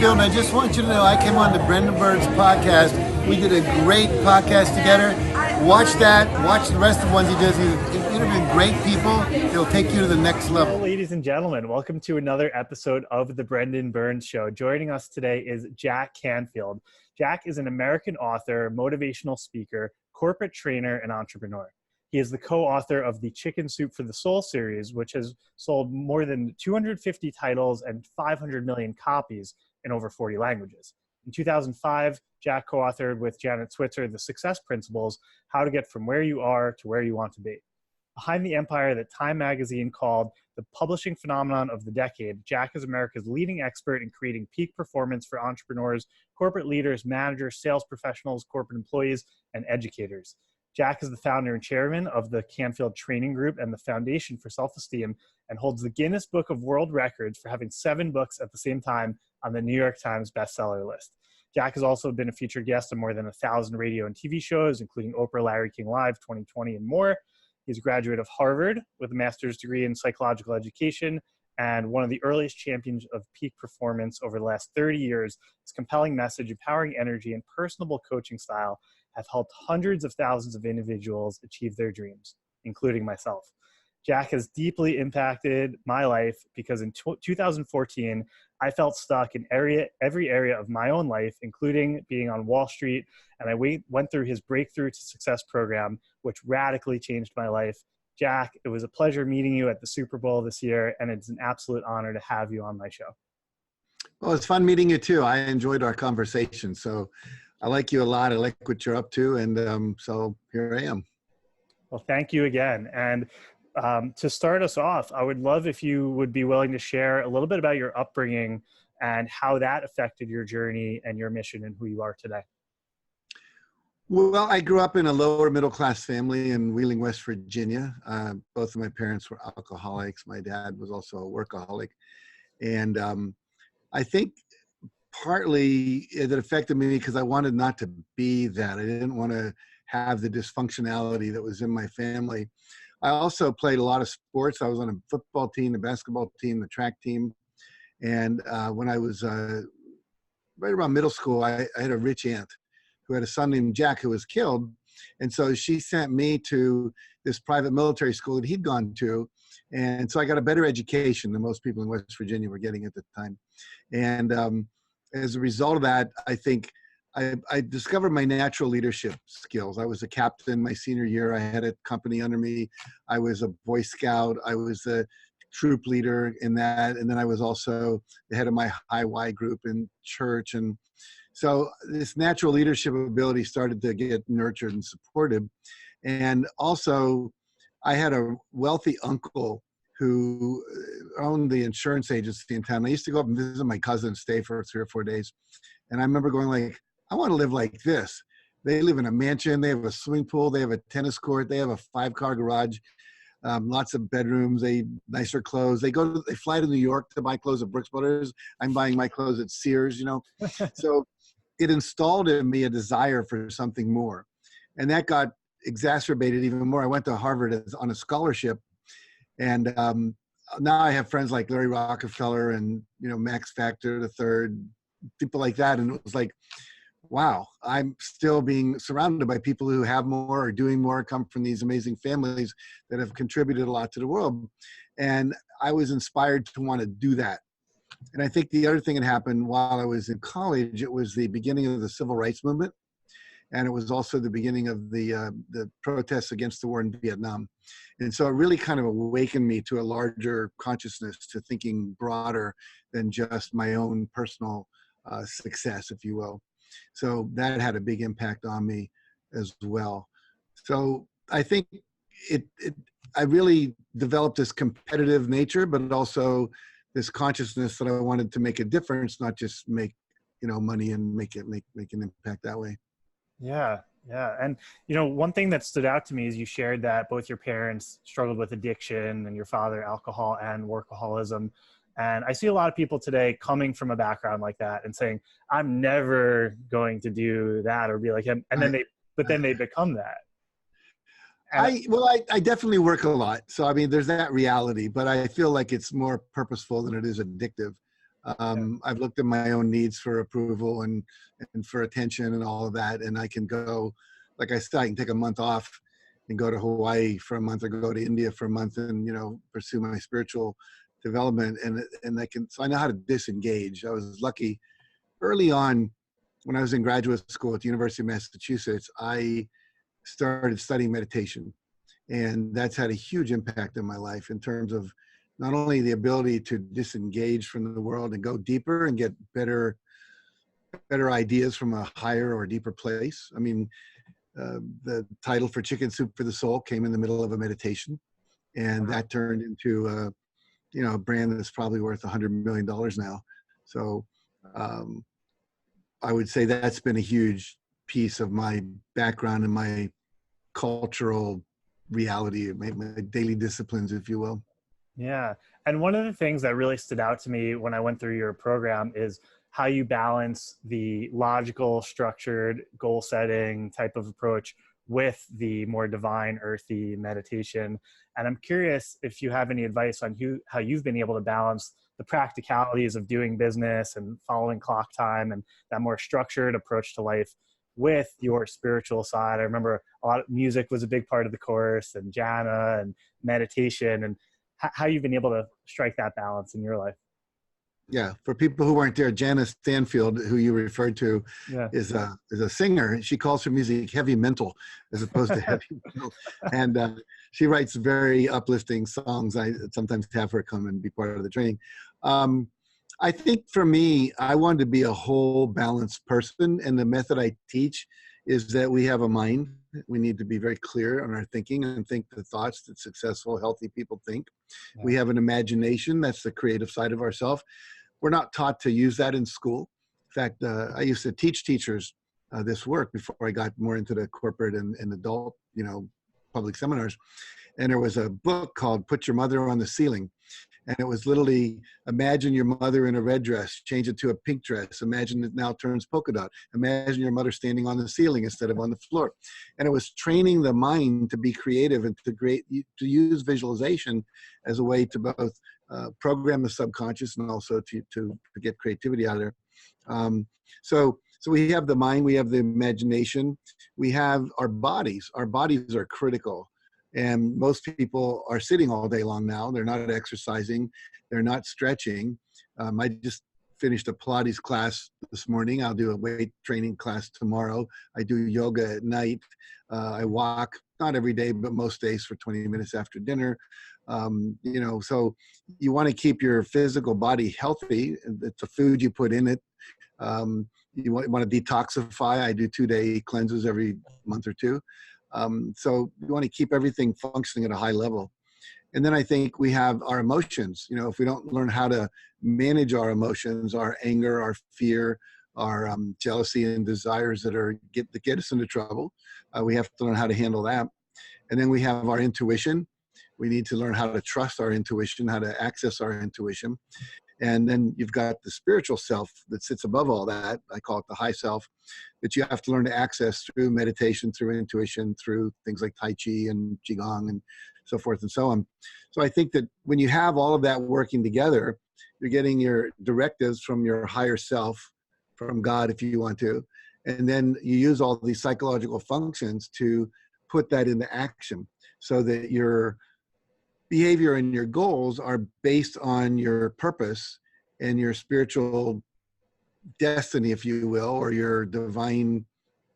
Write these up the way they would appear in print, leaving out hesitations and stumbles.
Canfield, and I just want you to know I came on the Brendan Burns podcast. We did a great podcast together. Watch that. Watch the rest of the ones he does. He's interviewing great people. He'll take you to the next level. Hello, ladies and gentlemen. Welcome to another episode of the Brendan Burns Show. Joining us today is Jack Canfield. Jack is an American author, motivational speaker, corporate trainer, and entrepreneur. He is the co-author of the Chicken Soup for the Soul series, which has sold more than 250 titles and 500 million copies in over 40 languages. In 2005, Jack co-authored with Janet Switzer The Success Principles, How to Get From Where You Are to Where You Want to Be. Behind the empire that Time magazine called the publishing phenomenon of the decade, Jack is America's leading expert in creating peak performance for entrepreneurs, corporate leaders, managers, sales professionals, corporate employees, and educators. Jack is the founder and chairman of the Canfield Training Group and the Foundation for Self-Esteem, and holds the Guinness Book of World Records for having 7 books at the same time on the New York Times bestseller list. Jack has also been a featured guest on more than 1,000 radio and TV shows, including Oprah, Larry King Live, 2020, and more. He's a graduate of Harvard with a master's degree in psychological education and one of the earliest champions of peak performance over the last 30 years. His compelling message, empowering energy, and personable coaching style have helped hundreds of thousands of individuals achieve their dreams, including myself. Jack has deeply impacted my life because in 2014, I felt stuck in every area of my own life, including being on Wall Street, and I went through his Breakthrough to Success program, which radically changed my life. Jack, it was a pleasure meeting you at the Super Bowl this year, and it's an absolute honor to have you on my show. Well, it's fun meeting you too. I enjoyed our conversation. So I like you a lot. I like what you're up to. And so here I am. Well, thank you again. And to start us off, I would love if you would be willing to share a little bit about your upbringing and how that affected your journey and your mission and who you are today. Well, I grew up in a lower middle class family in Wheeling, West Virginia. Both of my parents were alcoholics. My dad was also a workaholic. And I think partly it affected me because I wanted not to be that. I didn't want to have the dysfunctionality that was in my family. I also played a lot of sports. I was on a football team, the basketball team, the track team. And when I was right around middle school, I had a rich aunt who had a son named Jack who was killed. And so she sent me to this private military school that he'd gone to. And so I got a better education than most people in West Virginia were getting at the time. And as a result of that, I think I discovered my natural leadership skills. I was a captain my senior year. I had a company under me. I was a Boy Scout. I was a troop leader in that. And then I was also the head of my high Y group in church. And so this natural leadership ability started to get nurtured and supported. And also I had a wealthy uncle who owned the insurance agency in town. I used to go up and visit my cousin, stay for 3 or 4 days. And I remember going like, I want to live like this. They live in a mansion. They have a swimming pool. They have a tennis court. They have a 5-car garage, lots of bedrooms, nicer clothes. They fly to New York to buy clothes at Brooks Brothers. I'm buying my clothes at Sears, you know. So it installed in me a desire for something more. And that got exacerbated even more. I went to Harvard on a scholarship. And now I have friends like Larry Rockefeller and, you know, Max Factor III, people like that. And it was like, wow, I'm still being surrounded by people who have more or doing more, come from these amazing families that have contributed a lot to the world. And I was inspired to want to do that. And I think the other thing that happened while I was in college, it was the beginning of the civil rights movement. And it was also the beginning of the protests against the war in Vietnam. And so it really kind of awakened me to a larger consciousness, to thinking broader than just my own personal success, if you will. So that had a big impact on me as well. So I think I really developed this competitive nature, but also this consciousness that I wanted to make a difference, not just make, you know, money and make an impact that way. Yeah. Yeah. And, you know, one thing that stood out to me is you shared that both your parents struggled with addiction and your father, alcohol and workaholism. And I see a lot of people today coming from a background like that and saying, I'm never going to do that or be like him. And then they become that. I definitely work a lot. So, I mean, there's that reality, but I feel like it's more purposeful than it is addictive. I've looked at my own needs for approval and for attention and all of that. And I can go, like I said, I can take a month off and go to Hawaii for a month or go to India for a month and, pursue my spiritual development. So I know how to disengage. I was lucky early on when I was in graduate school at the University of Massachusetts, I started studying meditation. And that's had a huge impact in my life in terms of not only the ability to disengage from the world and go deeper and get better ideas from a higher or deeper place. I mean, the title for Chicken Soup for the Soul came in the middle of a meditation, and that turned into a brand that's probably worth $100 million now. So I would say that's been a huge piece of my background and my cultural reality, my daily disciplines, if you will. Yeah. And one of the things that really stood out to me when I went through your program is how you balance the logical, structured, goal setting type of approach with the more divine, earthy meditation. And I'm curious if you have any advice on how you've been able to balance the practicalities of doing business and following clock time and that more structured approach to life with your spiritual side. I remember a lot of music was a big part of the course, and jhana and meditation, and how you've been able to strike that balance in your life. Yeah, for people who weren't there, Janice Stanfield, who you referred to, is a singer. She calls her music heavy mental as opposed to heavy mental. And she writes very uplifting songs. I sometimes have her come and be part of the training. I think for me, I wanted to be a whole balanced person. And the method I teach is that we have a mind. We need to be very clear on our thinking and think the thoughts that successful, healthy people think. Yeah. We have an imagination. That's the creative side of ourselves. We're not taught to use that in school. In fact, I used to teach teachers this work before I got more into the corporate and adult, public seminars. And there was a book called Put Your Mother on the Ceiling. And it was literally, imagine your mother in a red dress, change it to a pink dress. Imagine it now turns polka dot. Imagine your mother standing on the ceiling instead of on the floor. And it was training the mind to be creative and to use visualization as a way to both program the subconscious and also to get creativity out of there. So we have the mind, we have the imagination, we have our bodies. Our bodies are critical. And most people are sitting all day long now. They're not exercising. They're not stretching. I just finished a Pilates class this morning. I'll do a weight training class tomorrow. I do yoga at night. I walk, not every day, but most days for 20 minutes after dinner. So you want to keep your physical body healthy. It's the food you put in it. You want to detoxify. I do 2-day cleanses every month or two. So we want to keep everything functioning at a high level. And then I think we have our emotions. If we don't learn how to manage our emotions, our anger, our fear, our jealousy and desires that get us into trouble, we have to learn how to handle that. And then we have our intuition. We need to learn how to trust our intuition, how to access our intuition. And then you've got the spiritual self that sits above all that. I call it the high self, that you have to learn to access through meditation, through intuition, through things like Tai Chi and Qigong and so forth and so on. So I think that when you have all of that working together, you're getting your directives from your higher self, from God if you want to, and then you use all these psychological functions to put that into action so that your behavior and your goals are based on your purpose and your spiritual destiny, if you will, or your divine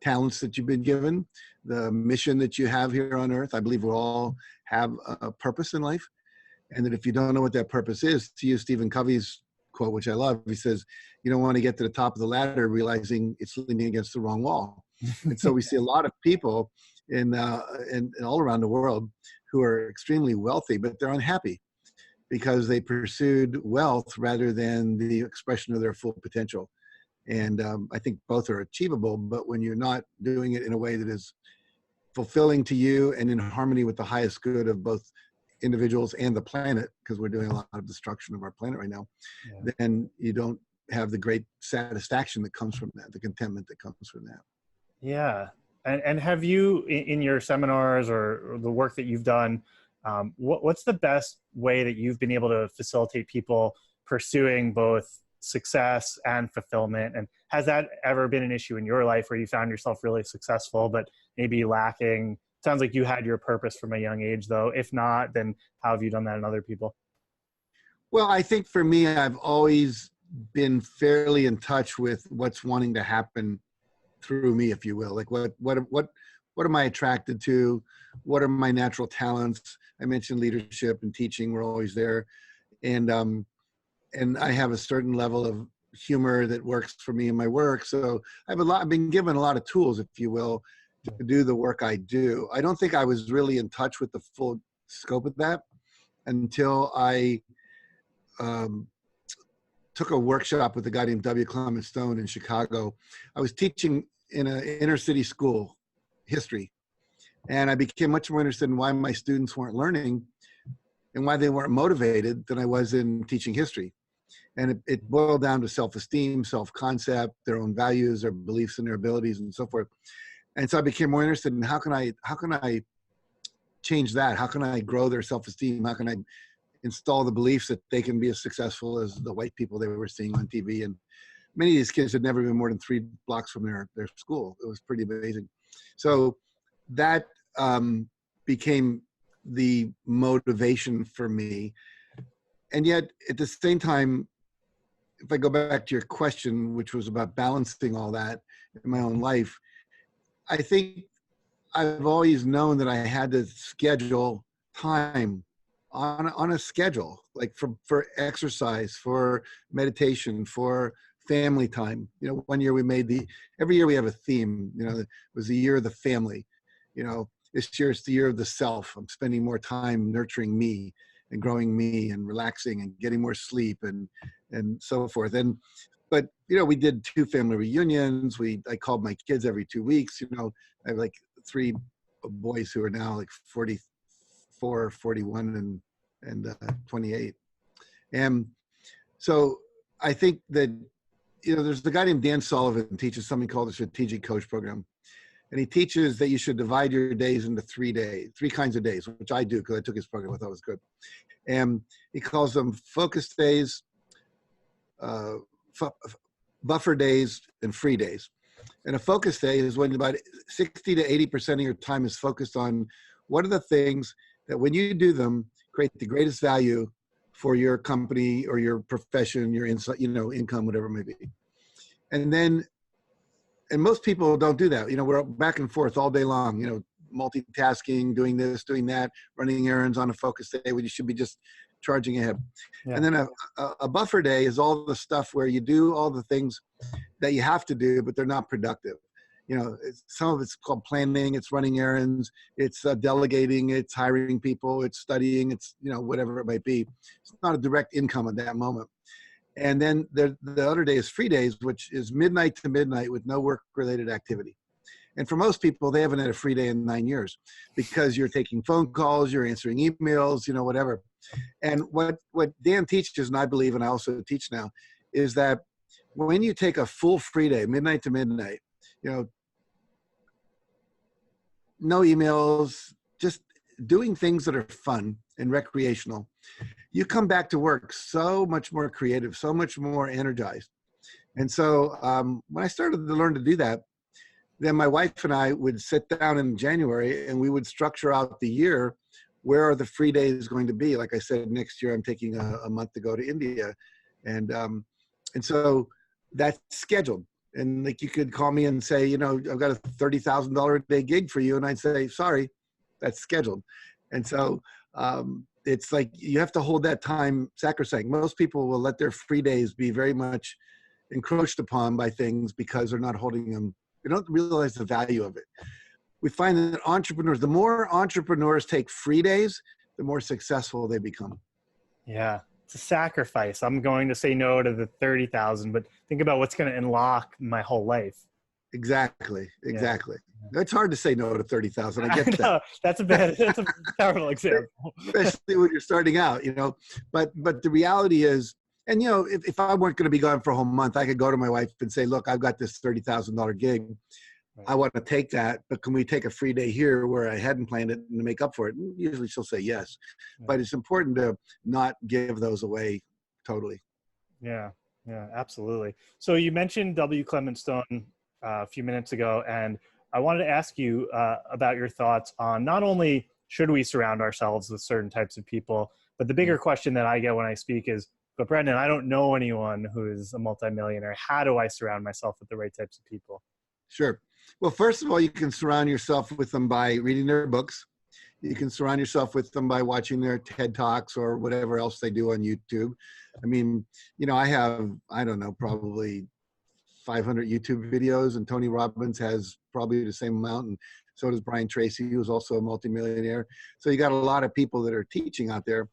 talents that you've been given, the mission that you have here on earth. I believe we all have a purpose in life. And that if you don't know what that purpose is, to use Stephen Covey's quote, which I love, he says, you don't want to get to the top of the ladder realizing it's leaning against the wrong wall. And so we see a lot of people in all around the world who are extremely wealthy, but they're unhappy because they pursued wealth rather than the expression of their full potential. And I think both are achievable, but when you're not doing it in a way that is fulfilling to you and in harmony with the highest good of both individuals and the planet, because we're doing a lot of destruction of our planet right now, then you don't have the great satisfaction that comes from that, the contentment that comes from that. Yeah. And have you, in your seminars or the work that you've done, what's the best way that you've been able to facilitate people pursuing both success and fulfillment. And has that ever been an issue in your life where you found yourself really successful, but maybe lacking? Sounds like you had your purpose from a young age, though. If not, then how have you done that in other people? Well, I think for me, I've always been fairly in touch with what's wanting to happen through me, if you will. Like what am I attracted to? What are my natural talents? I mentioned leadership and teaching were always there. And I have a certain level of humor that works for me in my work. So I've been given a lot of tools, if you will, to do the work I do. I don't think I was really in touch with the full scope of that until I took a workshop with a guy named W. Clement Stone in Chicago. I was teaching in an inner city school, history. And I became much more interested in why my students weren't learning and why they weren't motivated than I was in teaching history. And it boiled down to self-esteem, self-concept, their own values, their beliefs and their abilities and so forth. And so I became more interested in how can I change that? How can I grow their self-esteem? How can I install the beliefs that they can be as successful as the white people they were seeing on TV? And many of these kids had never been more than 3 blocks from their school. It was pretty amazing. So that became the motivation for me. And yet at the same time, if I go back to your question, which was about balancing all that in my own life, I think I've always known that I had to schedule time on a schedule, like for exercise, for meditation, for family time. You know, one year every year we have a theme. You know, it was the year of the family. You know, this year it's the year of the self. I'm spending more time nurturing me and growing me and relaxing and getting more sleep and so forth. But you know, we did 2 family reunions. I called my kids every 2 weeks. You know, I have like 3 boys who are now like 44, 41, and 28. And so I think that, you know, there's the guy named Dan Sullivan who teaches something called the Strategic Coach Program. And he teaches that you should divide your days into 3 kinds of days, which I do because I took his program. I thought it was good. And he calls them focus days, buffer days, and free days. And a focus day is when about 60 to 80% of your time is focused on what are the things that when you do them create the greatest value for your company or your profession, your income, whatever it may be. And most people don't do that. You know, we're back and forth all day long, you know, multitasking, doing this, doing that, running errands on a focus day when you should be just charging ahead. Yeah. And then a buffer day is all the stuff where you do all the things that you have to do, but they're not productive. You know, some of it's called planning, it's running errands, it's delegating, it's hiring people, it's studying, it's, you know, whatever it might be. It's not a direct income at that moment. And then the other day is free days, which is midnight to midnight with no work-related activity. And for most people, they haven't had a free day in 9 years because you're taking phone calls, you're answering emails, you know, whatever. And what Dan teaches, and I believe, and I also teach now, is that when you take a full free day, midnight to midnight, you know, no emails, just doing things that are fun and recreational, you come back to work so much more creative, so much more energized. And so when I started to learn to do that, then my wife and I would sit down in January and we would structure out the year. Where are the free days going to be? Like I said, next year I'm taking a month to go to India. And so that's scheduled. And like you could call me and say, you know, I've got a $30,000 a day gig for you. And I'd say, sorry, that's scheduled. And so it's like you have to hold that time sacrosanct. Most people will let their free days be very much encroached upon by things because they're not holding them. They don't realize the value of it. We find that entrepreneurs, the more entrepreneurs take free days, the more successful they become. Yeah. It's a sacrifice. I'm going to say no to the 30,000, but think about what's going to unlock my whole life. Exactly. Yeah. It's hard to say no to 30,000. I get that. That's a terrible example. Especially when you're starting out, you know, but the reality is, and you know, if I weren't going to be gone for a whole month, I could go to my wife and say, look, I've got this $30,000 gig. Right. I want to take that, but can we take a free day here where I hadn't planned it and to make up for it? And usually she'll say yes, right. But it's important to not give those away totally. Yeah. Yeah, absolutely. So you mentioned W. Clement Stone a few minutes ago, and I wanted to ask you about your thoughts on not only should we surround ourselves with certain types of people, but the bigger question that I get when I speak is, but Brendan, I don't know anyone who is a multimillionaire. How do I surround myself with the right types of people? Sure. Well, first of all, you can surround yourself with them by reading their books. You can surround yourself with them by watching their TED Talks or whatever else they do on YouTube. I mean, I have, I don't know, probably 500 YouTube videos, and Tony Robbins has probably the same amount, and so does Brian Tracy, who's also a multimillionaire. So you got a lot of people that are teaching out there.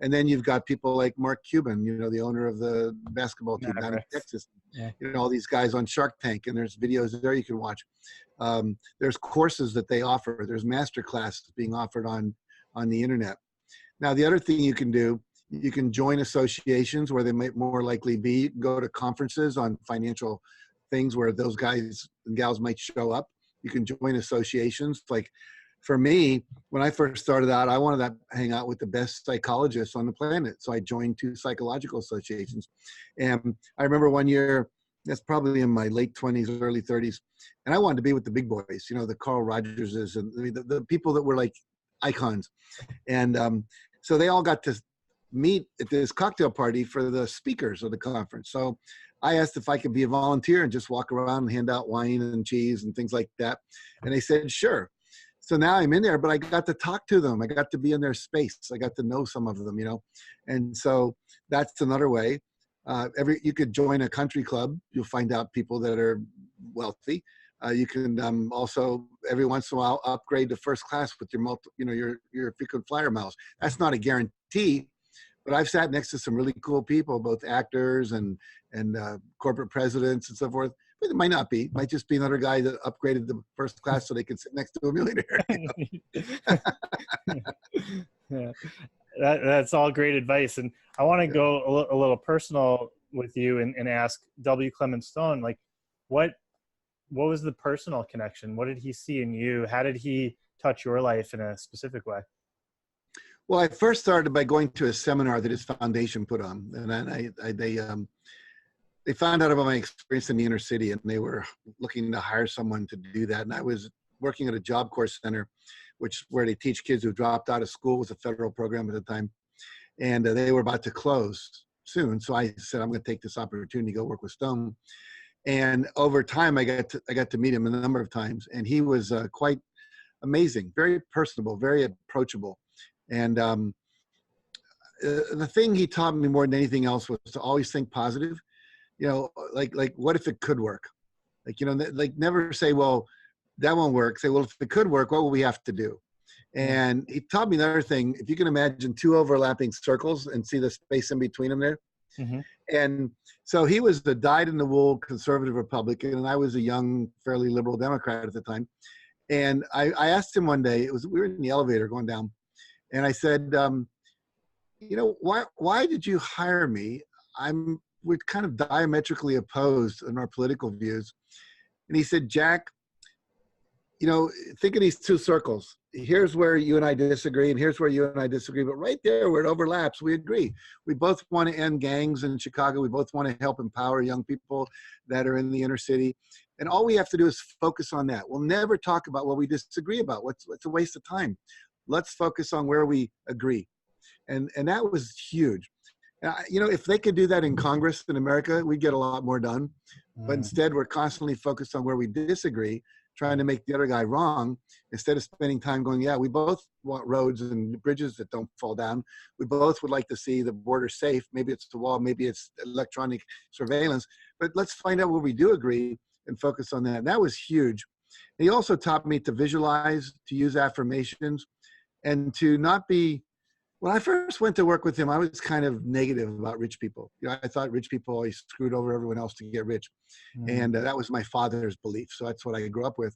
And then you've got people like Mark Cuban, the owner of the basketball team down in Texas. Yeah. All these guys on Shark Tank, and there's videos there you can watch. There's courses that they offer. There's master classes being offered on the internet. Now, the other thing you can do, you can join associations where they might more likely be. You can go to conferences on financial things where those guys and gals might show up. You can join associations. Like for me, when I first started out, I wanted to hang out with the best psychologists on the planet. So I joined 2 psychological associations. And I remember one year, that's probably in my late 20s, early 30s, and I wanted to be with the big boys, the Carl Rogerses and the people that were like icons. And so they all got to meet at this cocktail party for the speakers of the conference. So I asked if I could be a volunteer and just walk around and hand out wine and cheese and things like that. And they said, sure. So now I'm in there, but I got to talk to them. I got to be in their space. I got to know some of them, and so that's another way. You could join a country club. You'll find out people that are wealthy. You can also every once in a while upgrade to first class with your frequent flyer miles. That's not a guarantee, but I've sat next to some really cool people, both actors and corporate presidents and so forth. But it might not be. It might just be another guy that upgraded the first class so they could sit next to a millionaire. Yeah. That's all great advice. And I want to go a little personal with you and ask W. Clement Stone, like, what was the personal connection? What did he see in you? How did he touch your life in a specific way? Well, I first started by going to a seminar that his foundation put on. And they found out about my experience in the inner city, and they were looking to hire someone to do that. And I was working at a Job Corps center, where they teach kids who dropped out of school. It was a federal program at the time. And they were about to close soon. So I said, I'm going to take this opportunity to go work with Stone. And over time, I got to meet him a number of times. And he was quite amazing, very personable, very approachable. And the thing he taught me more than anything else was to always think positive. Like what if it could work? Like never say, well, that won't work. Say, well, if it could work, what will we have to do? And he taught me another thing. If you can imagine 2 overlapping circles and see the space in between them there. Mm-hmm. And so he was the dyed-in-the-wool conservative Republican, and I was a young, fairly liberal Democrat at the time. And I asked him one day, we were in the elevator going down, and I said, why did you hire me? We're kind of diametrically opposed in our political views. And he said, Jack, think of these 2 circles. Here's where you and I disagree, and here's where you and I disagree. But right there where it overlaps, we agree. We both want to end gangs in Chicago. We both want to help empower young people that are in the inner city. And all we have to do is focus on that. We'll never talk about what we disagree about. It's a waste of time. Let's focus on where we agree. And that was huge. If they could do that in Congress in America, we'd get a lot more done. But instead, we're constantly focused on where we disagree, trying to make the other guy wrong, instead of spending time going, yeah, we both want roads and bridges that don't fall down. We both would like to see the border safe. Maybe it's the wall, maybe it's electronic surveillance. But let's find out where we do agree and focus on that. And that was huge. And he also taught me to visualize, to use affirmations, and to not be. When I first went to work with him, I was kind of negative about rich people. I thought rich people always screwed over everyone else to get rich. Mm-hmm. And that was my father's belief. So that's what I grew up with.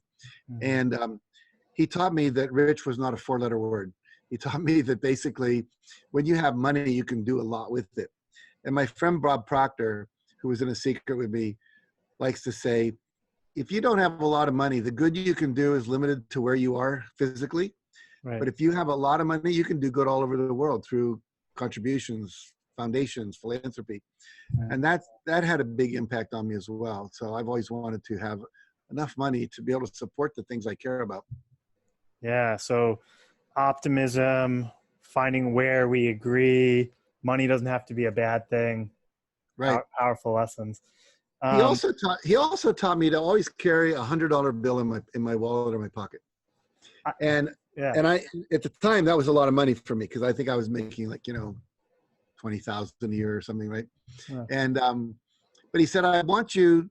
Mm-hmm. And he taught me that rich was not a 4-letter word. He taught me that basically when you have money, you can do a lot with it. And my friend Bob Proctor, who was in A Secret with me, likes to say, if you don't have a lot of money, the good you can do is limited to where you are physically. Right. But if you have a lot of money, you can do good all over the world through contributions, foundations, philanthropy. Right. And that had a big impact on me as well. So I've always wanted to have enough money to be able to support the things I care about. Yeah. So optimism, finding where we agree. Money doesn't have to be a bad thing. Right. Powerful lessons. He also taught me to always carry $100 bill in my wallet or my pocket. And yeah. and I, at the time, that was a lot of money for me, because I think I was making like, 20,000 a year or something, right? Yeah. And but he said, I want you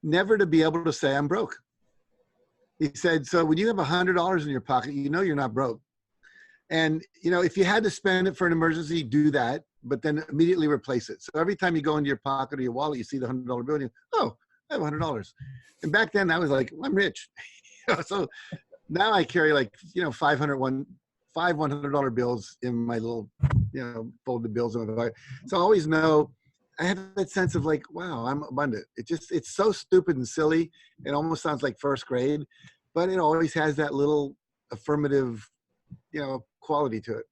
never to be able to say I'm broke. He said, so when you have $100 in your pocket, you're not broke. And if you had to spend it for an emergency, do that, but then immediately replace it. So every time you go into your pocket or your wallet, you see the $100 bill, and oh, I have $100. And back then I was like, well, I'm rich. So now I carry like, five $100 bills in my little, folded bills in my pocket. So I always know, I have that sense of like, wow, I'm abundant. It's so stupid and silly. It almost sounds like first grade, but it always has that little affirmative, quality to it.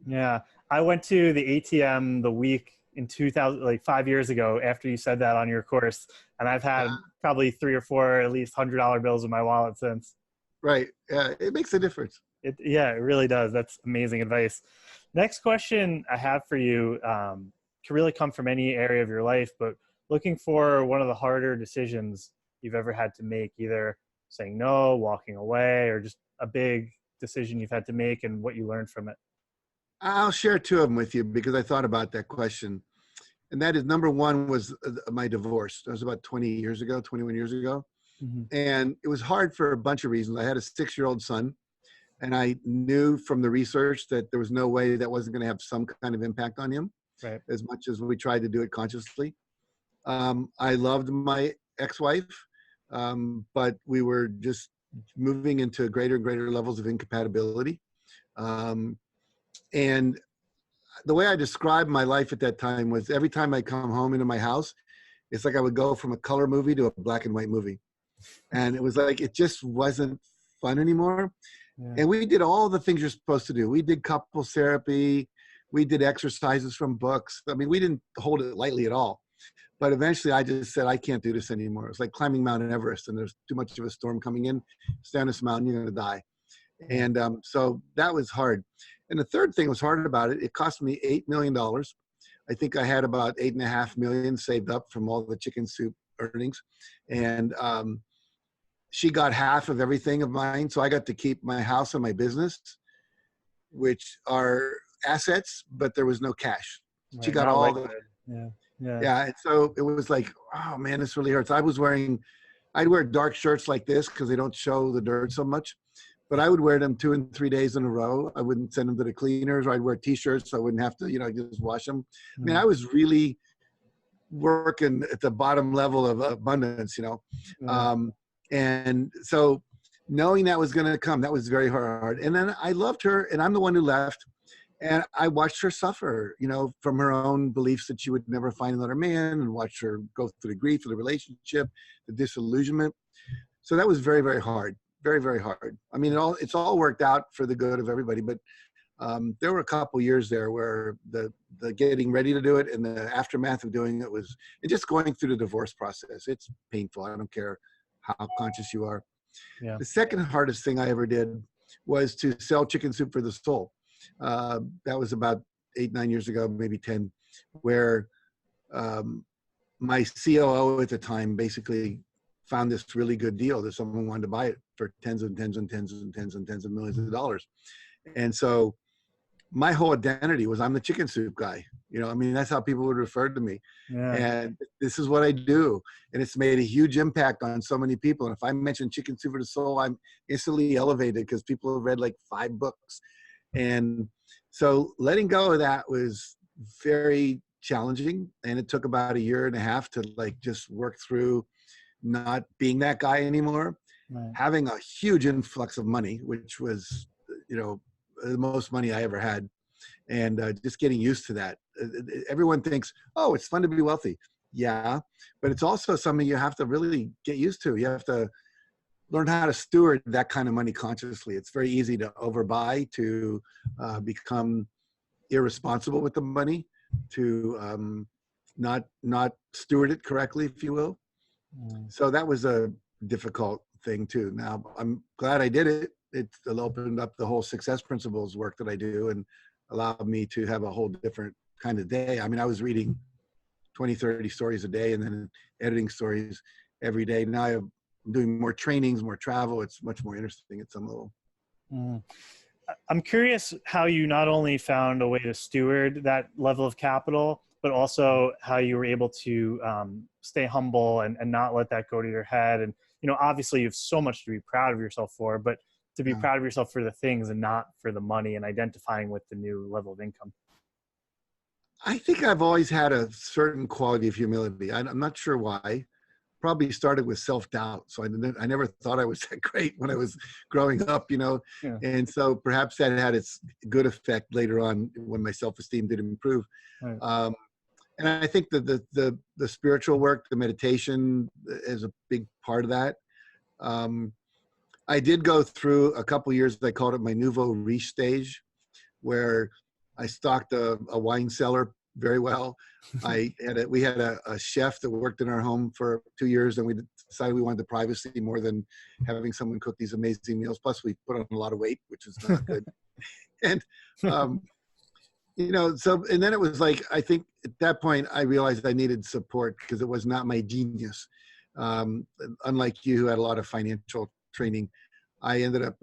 Yeah. I went to the ATM the week in 2000, like 5 years ago, after you said that on your course. And I've had probably 3 or 4, at least $100 bills in my wallet since. Right. Yeah. It makes a difference. It really does. That's amazing advice. Next question I have for you can really come from any area of your life, but looking for one of the harder decisions you've ever had to make, either saying no, walking away, or just a big decision you've had to make and what you learned from it. I'll share 2 of them with you, because I thought about that question. And that is, number one was my divorce. That was about 21 years ago. Mm-hmm. And it was hard for a bunch of reasons. I had a 6-year-old son, and I knew from the research that there was no way that wasn't going to have some kind of impact on him, right, as much as we tried to do it consciously. I loved my ex-wife, but we were just moving into greater and greater levels of incompatibility. And the way I described my life at that time was, every time I come home into my house, it's like I would go from a color movie to a black and white movie. And it was like, it just wasn't fun anymore. Yeah. And we did all the things you're supposed to do. We did couples therapy. We did exercises from books. I mean, we didn't hold it lightly at all. But eventually I just said, I can't do this anymore. It's like climbing Mount Everest, and there's too much of a storm coming in. Stay on this mountain, you're going to die. And so that was hard. And the third thing was hard about it. It cost me $8 million. I think I had about $8.5 million saved up from all the chicken soup earnings. And she got half of everything of mine. So I got to keep my house and my business, which are assets, but there was no cash. Right, she got all the, yeah. And so it was like, oh man, this really hurts. I'd wear dark shirts like this because they don't show the dirt so much, but I would wear them 2 and 3 days in a row. I wouldn't send them to the cleaners, or I'd wear t-shirts so I wouldn't have to, just wash them. I mean, I was really working at the bottom level of abundance, and so knowing that was going to come, that was very hard. And then I loved her, and I'm the one who left. And I watched her suffer, from her own beliefs that she would never find another man, and watched her go through the grief of the relationship, the disillusionment. So that was very, very hard, very, very hard. I mean, it's all worked out for the good of everybody, but there were a couple years there where the getting ready to do it and the aftermath of doing it was, and just going through the divorce process. It's painful. I don't care how conscious you are. Yeah. The second hardest thing I ever did was to sell Chicken Soup for the Soul. That was about 8-9 years ago, maybe 10, where my COO at the time basically found this really good deal that someone wanted to buy it for tens and tens and tens and tens and tens of millions of dollars. And so my whole identity was, I'm the chicken soup guy. That's how people would refer to me. Yeah. And this is what I do. And it's made a huge impact on so many people. And if I mention Chicken Soup for the Soul, I'm instantly elevated because people have read like 5 books. And so letting go of that was very challenging. And it took about 1.5 years to just work through not being that guy anymore, right. Having a huge influx of money, which was, the most money I ever had. And just getting used to that. Everyone thinks, oh, it's fun to be wealthy. Yeah, but it's also something you have to really get used to. You have to learn how to steward that kind of money consciously. It's very easy to overbuy, to become irresponsible with the money. not steward it correctly, if you will. Mm. So that was a difficult thing too. Now I'm glad I did it. It opened up the whole success principles work that I do and allowed me to have a whole different kind of day. I mean, I was reading 20, 30 stories a day and then editing stories every day. Now I'm doing more trainings, more travel. It's much more interesting at some level. Mm. I'm curious how you not only found a way to steward that level of capital, but also how you were able to stay humble and not let that go to your head. And, obviously you have so much to be proud of yourself for, but to be proud of yourself for the things and not for the money, and identifying with the new level of income. I think I've always had a certain quality of humility. I'm not sure why. Probably started with self-doubt. So I never thought I was that great when I was growing up, Yeah. and so perhaps that had its good effect later on when my self-esteem did improve. Right. And I think that the spiritual work, the meditation is a big part of that. I did go through a couple years, I called it my nouveau riche stage, where I stocked a wine cellar very well. We had a chef that worked in our home for 2 years, and we decided we wanted the privacy more than having someone cook these amazing meals. Plus, we put on a lot of weight, which is not good. And and then it was like, I think at that point I realized I needed support because it was not my genius. Unlike you, who had a lot of financial training, I ended up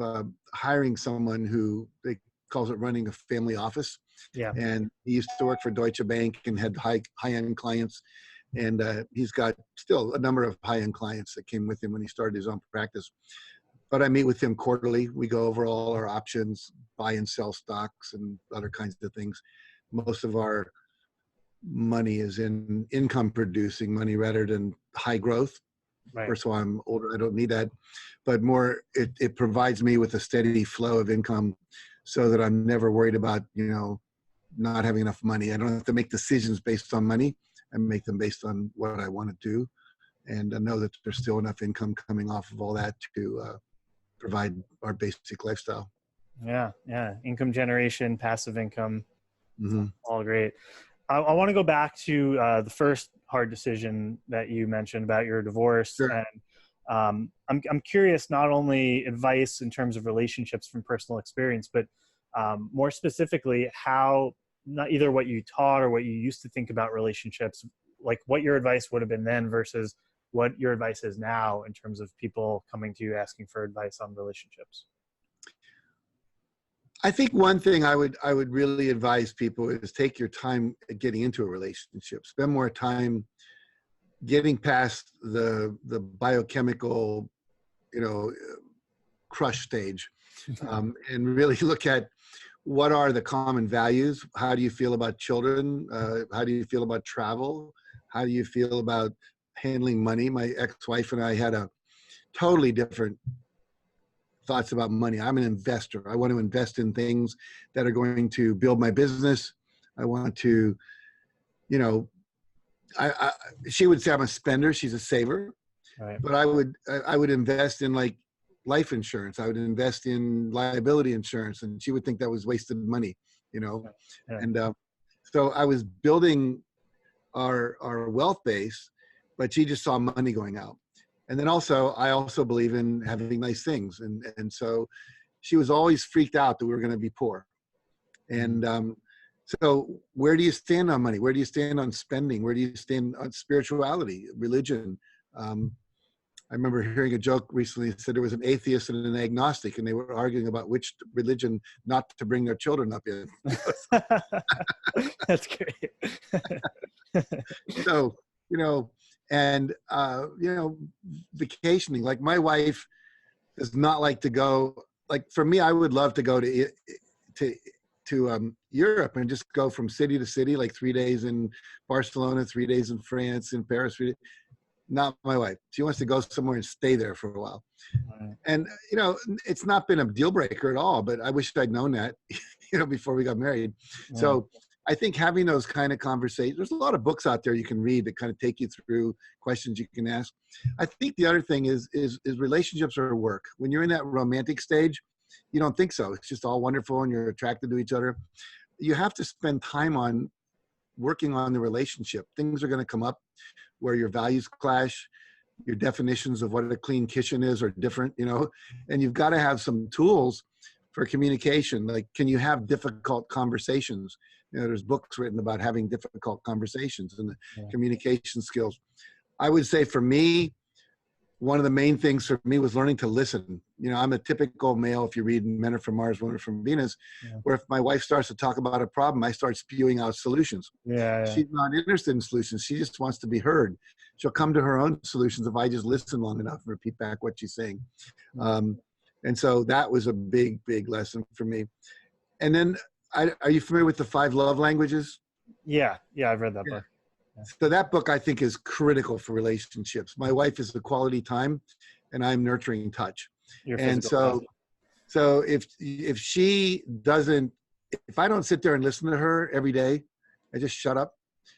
hiring someone who they calls it running a family office. Yeah. And he used to work for Deutsche Bank and had high-end clients. And he's got still a number of high-end clients that came with him when he started his own practice. But I meet with him quarterly. We go over all our options, buy and sell stocks and other kinds of things. Most of our money is in income producing money rather than high growth. Right. First of all, I'm older, I don't need that. But more, it provides me with a steady flow of income so that I'm never worried about, not having enough money. I don't have to make decisions based on money. I make them based on what I want to do. And I know that there's still enough income coming off of all that to provide our basic lifestyle. Yeah. Income generation, passive income, Mm-hmm. all great. I want to go back to the first hard decision that you mentioned about your divorce. Sure. And I'm curious, not only advice in terms of relationships from personal experience, but more specifically, how, not either what you taught or what you used to think about relationships, like what your advice would have been then versus what your advice is now in terms of people coming to you asking for advice on relationships. I think one thing I would really advise people is take your time getting into a relationship. Spend more time getting past the biochemical, crush stage, and really look at what are the common values. How do you feel about children? How do you feel about travel? How do you feel about handling money? My ex-wife and I had a totally different thoughts about money. I'm an investor. I want to invest in things that are going to build my business. I want to, she would say I'm a spender. She's a saver. Right. But I would invest in like life insurance. I would invest in liability insurance, and she would think that was wasted money, Yeah. And so I was building our wealth base, but she just saw money going out. And then I also believe in having nice things. And so she was always freaked out that we were going to be poor. And so where do you stand on money? Where do you stand on spending? Where do you stand on spirituality, religion? I remember hearing a joke recently that said there was an atheist and an agnostic, and they were arguing about which religion not to bring their children up in. That's great. So, and vacationing. Like my wife does not like to go. Like for me, I would love to go to Europe and just go from city to city, like 3 days in Barcelona, 3 days in France, in Paris. Not my wife. She wants to go somewhere and stay there for a while. Right. And it's not been a deal breaker at all. But I wish I'd known that, before we got married. Yeah. So I think having those kind of conversations, there's a lot of books out there you can read that kind of take you through questions you can ask. I think the other thing is relationships are work. When you're in that romantic stage, you don't think so. It's just all wonderful and you're attracted to each other. You have to spend time on working on the relationship. Things are going to come up where your values clash, your definitions of what a clean kitchen is are different, and you've got to have some tools for communication. Like, can you have difficult conversations? There's books written about having difficult conversations and the communication skills. I would say for me, one of the main things for me was learning to listen. I'm a typical male, if you read Men Are From Mars, Women Are From Venus, where if my wife starts to talk about a problem, I start spewing out solutions. She's not interested in solutions. She just wants to be heard. She'll come to her own solutions if I just listen long enough and repeat back what she's saying. And so that was a big, big lesson for me. And then, are you familiar with the 5 love languages? Yeah, I've read that book. So that book, I think, is critical for relationships. My wife is the quality time, and I'm nurturing touch. And so if she doesn't, if I don't sit there and listen to her every day, I just shut up,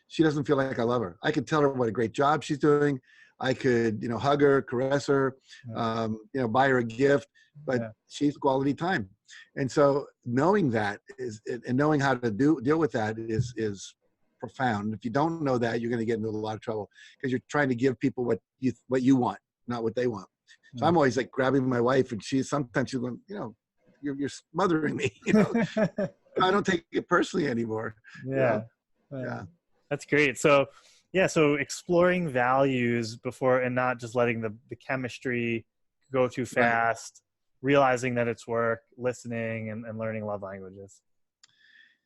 she doesn't feel like I love her. I could tell her what a great job she's doing. I could, hug her, caress her, buy her a gift, but she's quality time. And so knowing that and knowing how to deal with that is profound. If you don't know that, you're going to get into a lot of trouble because you're trying to give people what you want, not what they want. So I'm always like grabbing my wife, and sometimes she's going, you're smothering me. I don't take it personally anymore. Yeah. That's great. So exploring values before, and not just letting the chemistry go too fast, realizing that it's work, listening, and learning love languages.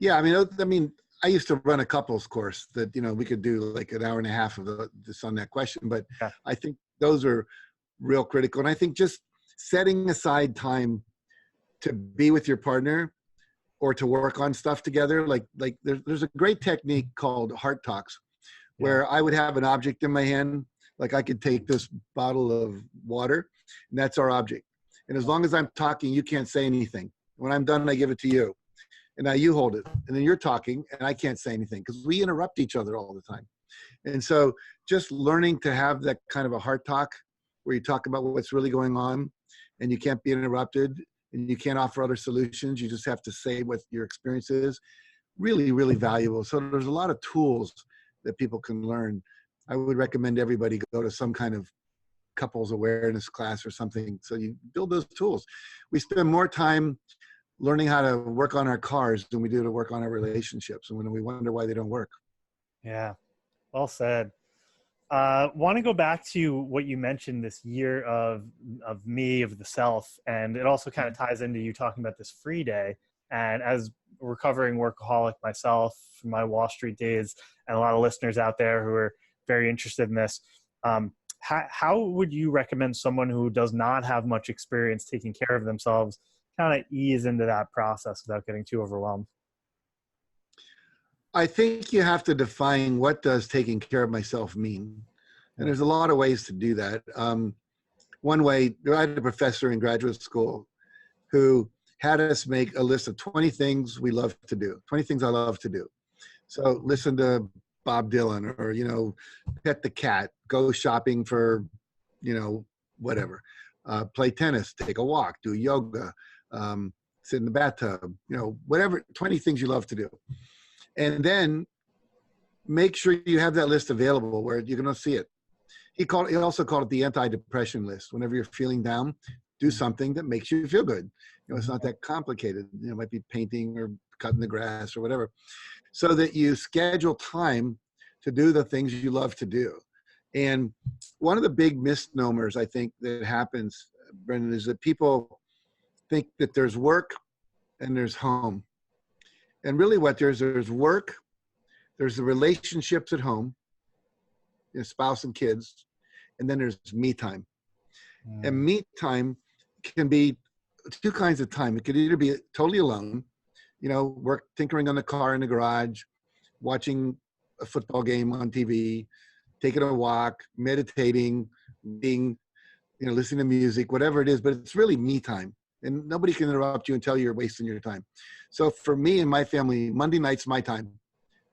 Yeah. I mean, I used to run a couples course that, we could do like an hour and a half of this on that question, but I think those are real critical. And I think just setting aside time to be with your partner or to work on stuff together, like there's a great technique called heart talks, where I would have an object in my hand, like I could take this bottle of water, and that's our object. And as long as I'm talking, you can't say anything. When I'm done, I give it to you. And now you hold it, and then you're talking, and I can't say anything because we interrupt each other all the time. And so just learning to have that kind of a heart talk where you talk about what's really going on, and you can't be interrupted, and you can't offer other solutions. You just have to say what your experience is. Really, really valuable. So there's a lot of tools that people can learn. I would recommend everybody go to some kind of couples awareness class or something. So you build those tools. We spend more time learning how to work on our cars than we do to work on our relationships. And when we wonder why they don't work. Yeah. Well said. Want to go back to what you mentioned, this year of the self. And it also kind of ties into you talking about this free day. And as a recovering workaholic myself from my Wall Street days, and a lot of listeners out there who are very interested in this, how would you recommend someone who does not have much experience taking care of themselves kind of ease into that process without getting too overwhelmed? I think you have to define, what does taking care of myself mean? And there's a lot of ways to do that. One way, I had a professor in graduate school who had us make a list of 20 things we love to do, 20 things I love to do. So listen to Bob Dylan, or, pet the cat, go shopping for, whatever, play tennis, take a walk, do yoga, sit in the bathtub, whatever, 20 things you love to do. And then make sure you have that list available where you're going to see it. He also called it the anti-depression list. Whenever you're feeling down, do something that makes you feel good. It's not that complicated. It might be painting or cutting the grass or whatever. So that you schedule time to do the things you love to do. And one of the big misnomers, I think, that happens, Brendan, is that people think that there's work and there's home. And really what there's work, there's the relationships at home, spouse and kids, and then there's me time. And me time can be 2 kinds of time. It could either be totally alone, work, tinkering on the car in the garage, watching a football game on TV, taking a walk, meditating, being, listening to music, whatever it is, but it's really me time. And nobody can interrupt you and tell you you're wasting your time. So for me and my family, Monday night's my time.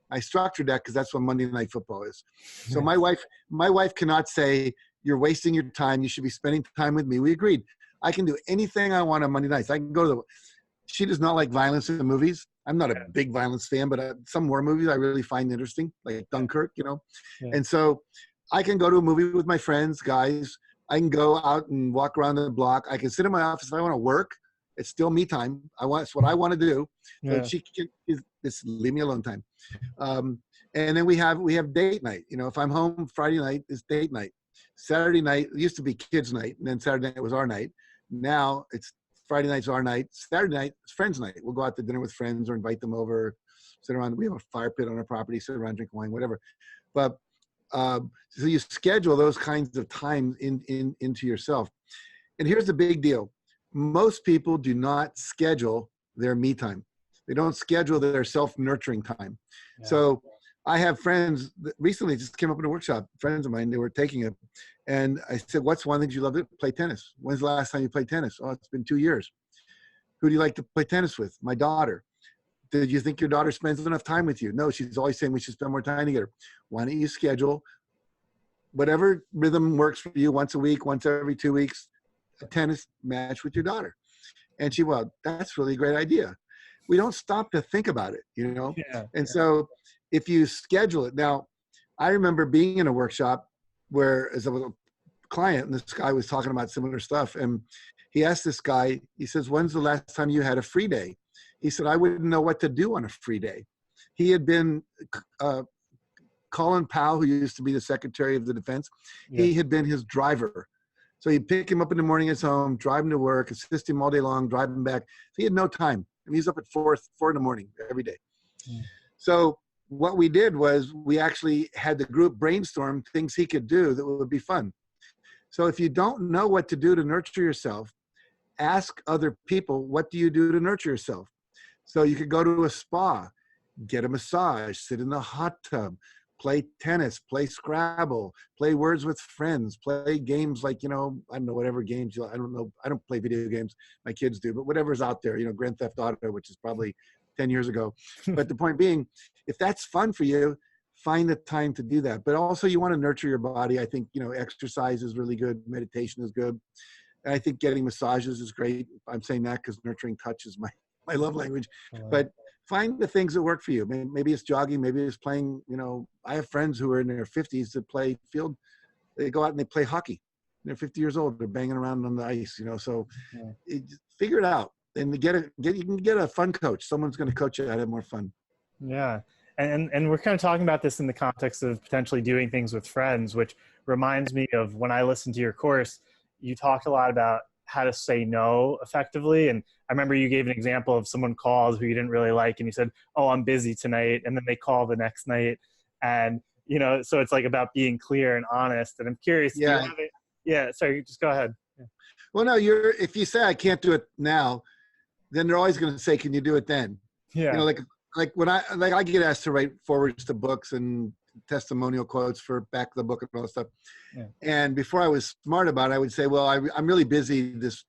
I structured that because that's what Monday Night Football is. So my wife cannot say, you're wasting your time, you should be spending time with me. We agreed. I can do anything I want on Monday nights. I can go to she does not like violence in the movies. I'm not a Yeah. big violence fan, but some war movies I really find interesting, like Dunkirk, you know. Yeah. And so I can go to a movie with my friends, guys. I can go out and walk around the block. I can sit in my office if I want to work. It's still me time. It's what I want to do. So Yeah. she can just leave me alone time. And then we have date night. You know, if I'm home Friday night, it's date night. Saturday night, it used to be kids' night, and then Saturday night was our night. Now it's Friday night's our night. Saturday night, it's friends' night. We'll go out to dinner with friends or invite them over, sit around. We have a fire pit on our property, sit around, drink wine, whatever. But so you schedule those kinds of times into yourself. And here's the big deal. Most people do not schedule their me time. They don't schedule their self-nurturing time. Yeah. So I have friends that recently just came up in a workshop, friends of mine, they were taking it. And I said, what's one thing you love to play tennis? When's the last time you played tennis? Oh, it's been 2 years. Who do you like to play tennis with? My daughter. Did you think your daughter spends enough time with you? No, she's always saying we should spend more time together. Why don't you schedule whatever rhythm works for you, once a week, once every 2 weeks, a tennis match with your daughter? And she, well, that's really a great idea. We don't stop to think about it, you know? Yeah. And so if you schedule it, now I remember being in a workshop where as a client, and this guy was talking about similar stuff, and he asked this guy, he says, when's the last time you had a free day? He said, I wouldn't know what to do on a free day. He had been, Colin Powell, who used to be the Secretary of the Defense, he had been his driver. So he'd pick him up in the morning at his home, drive him to work, assist him all day long, drive him back. So he had no time. I mean, he's up at 4 in the morning every day. So what we did was we actually had the group brainstorm things he could do that would be fun. So if you don't know what to do to nurture yourself, ask other people, what do you do to nurture yourself? So you could go to a spa, get a massage, sit in the hot tub, play tennis, play Scrabble, play words with friends, play games like, you know, I don't know, whatever games I don't know. I don't play video games. My kids do, but whatever's out there, you know, Grand Theft Auto, which is probably 10 years ago. But the point being, if that's fun for you, find the time to do that. But also you want to nurture your body. I think, you know, exercise is really good. Meditation is good. And I think getting massages is great. I'm saying that because nurturing touch is my love language. But find the things that work for you. Maybe it's jogging. Maybe it's playing, you know, I have friends who are in their 50s that play field. They go out and they play hockey. They're 50 years old. They're banging around on the ice, you know. So figure it out. And you can get a fun coach. Someone's going to coach you how to have more fun. Yeah. And we're kind of talking about this in the context of potentially doing things with friends, which reminds me of when I listened to your course, you talked a lot about how to say no effectively. And I remember you gave an example of someone calls who you didn't really like, and you said, oh, I'm busy tonight. And then they call the next night. And, you know, so it's like about being clear and honest. And I'm curious. Yeah. Sorry, just go ahead. Yeah. Well, no, if you say I can't do it now, then they're always going to say, can you do it then? Yeah. You know, like when I get asked to write forwards to books and testimonial quotes for back of the book and all that stuff. Yeah. And before I was smart about it, I would say, well, I'm really busy. This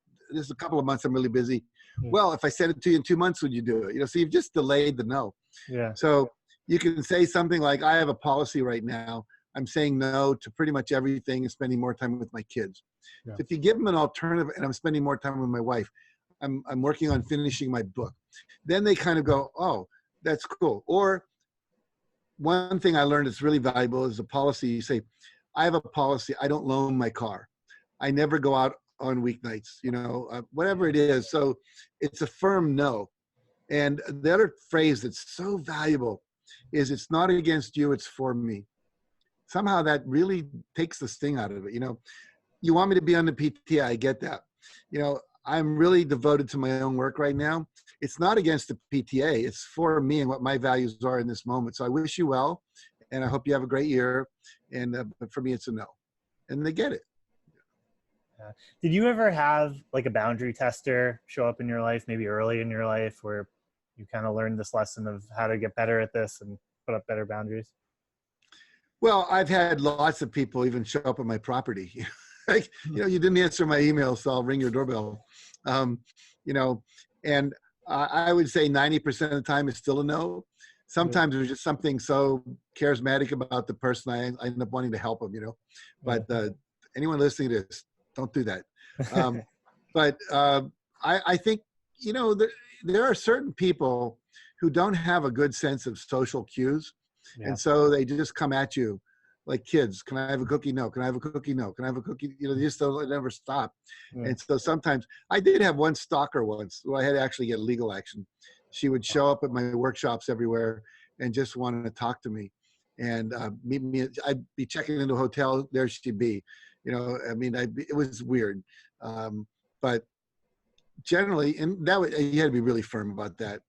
a couple of months I'm really busy. Yeah. Well, if I sent it to you in 2 months, would you do it? You know, so you've just delayed the no. Yeah. So you can say something like, I have a policy right now. I'm saying no to pretty much everything and spending more time with my kids. Yeah. So if you give them an alternative, and I'm spending more time with my wife, I'm working on finishing my book. Then they kind of go, oh, that's cool. Or one thing I learned that's really valuable is a policy. You say, I have a policy. I don't loan my car. I never go out on weeknights, you know, whatever it is. So it's a firm no. And the other phrase that's so valuable is it's not against you, it's for me. Somehow that really takes the sting out of it. You know, you want me to be on the PTA, I get that. You know, I'm really devoted to my own work right now. It's not against the PTA. It's for me and what my values are in this moment. So I wish you well, and I hope you have a great year. And but for me, it's a no. And they get it. Did you ever have like a boundary tester show up in your life, maybe early in your life, where you kind of learned this lesson of how to get better at this and put up better boundaries? Well, I've had lots of people even show up at my property. Like, you know, you didn't answer my email, so I'll ring your doorbell. You know, and I would say 90% of the time it's still a no. Sometimes there's just something so charismatic about the person, I end up wanting to help them, you know. But anyone listening to this, don't do that. But I think, you know, there are certain people who don't have a good sense of social cues. Yeah. And so they just come at you like kids. Can I have a cookie? No. Can I have a cookie? No. Can I have a cookie? You know, they just don't never stop. Yeah. And so sometimes I did have one stalker once where I had to actually get legal action. She would show up at my workshops everywhere and just wanted to talk to me and meet me. I'd be checking into a hotel. There she'd be, you know, I mean, it was weird. But generally, and you had to be really firm about that.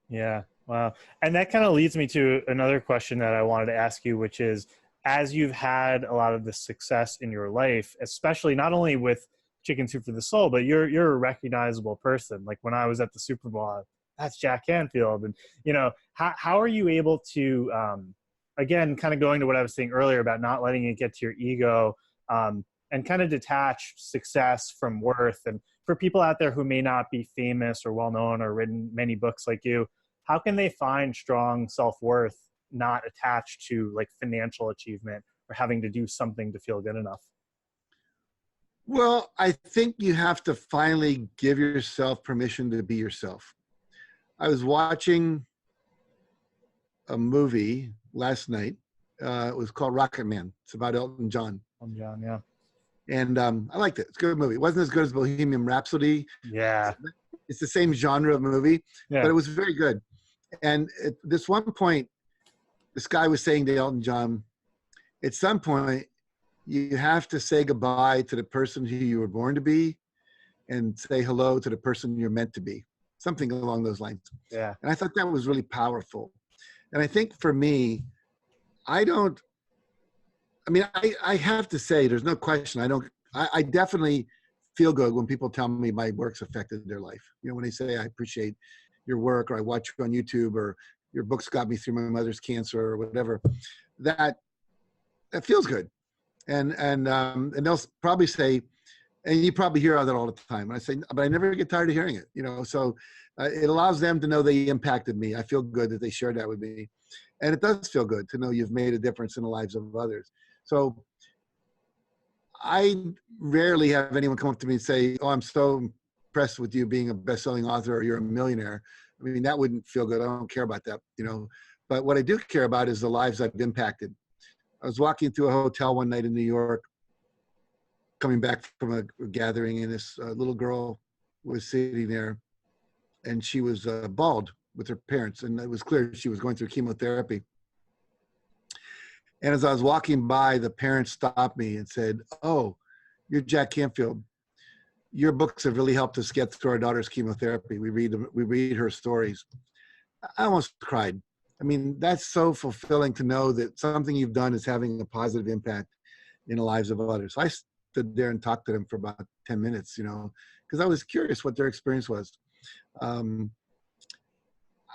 Yeah. Wow. And that kind of leads me to another question that I wanted to ask you, which is, as you've had a lot of the success in your life, especially not only with Chicken Soup for the Soul, but you're a recognizable person. Like when I was at the Super Bowl, that's Jack Canfield. And, you know, how are you able to, again, kind of going to what I was saying earlier about not letting it get to your ego, and kind of detach success from worth? And for people out there who may not be famous or well-known or written many books like you, how can they find strong self-worth not attached to like financial achievement or having to do something to feel good enough? Well, I think you have to finally give yourself permission to be yourself. I was watching a movie last night. It was called Rocket Man. It's about Elton John. Elton John, yeah. And I liked it. It's a good movie. It wasn't as good as Bohemian Rhapsody. Yeah. It's the same genre of movie, Yeah. but it was very good. And at this one point, this guy was saying to Elton John, at some point, you have to say goodbye to the person who you were born to be and say hello to the person you're meant to be. Something along those lines. Yeah. And I thought that was really powerful. And I think for me, I have to say, there's no question. I definitely feel good when people tell me my work's affected their life. You know, when they say, I appreciate your work, or I watch you on YouTube, or your books got me through my mother's cancer, or whatever, that feels good. And they'll probably say, and you probably hear that all the time. And I say, but I never get tired of hearing it, you know? So it allows them to know they impacted me. I feel good that they shared that with me. And it does feel good to know you've made a difference in the lives of others. So I rarely have anyone come up to me and say, oh, I'm so impressed with you being a best-selling author, or you're a millionaire. I mean, that wouldn't feel good. I don't care about that, you know. But what I do care about is the lives I've impacted. I was walking through a hotel one night in New York, coming back from a gathering, and this little girl was sitting there, and she was bald with her parents, and it was clear she was going through chemotherapy. And as I was walking by, the parents stopped me and said, oh, you're Jack Canfield. Your books have really helped us get through our daughter's chemotherapy. We read her stories. I almost cried. I mean, that's so fulfilling to know that something you've done is having a positive impact in the lives of others. I stood there and talked to them for about 10 minutes, you know, because I was curious what their experience was.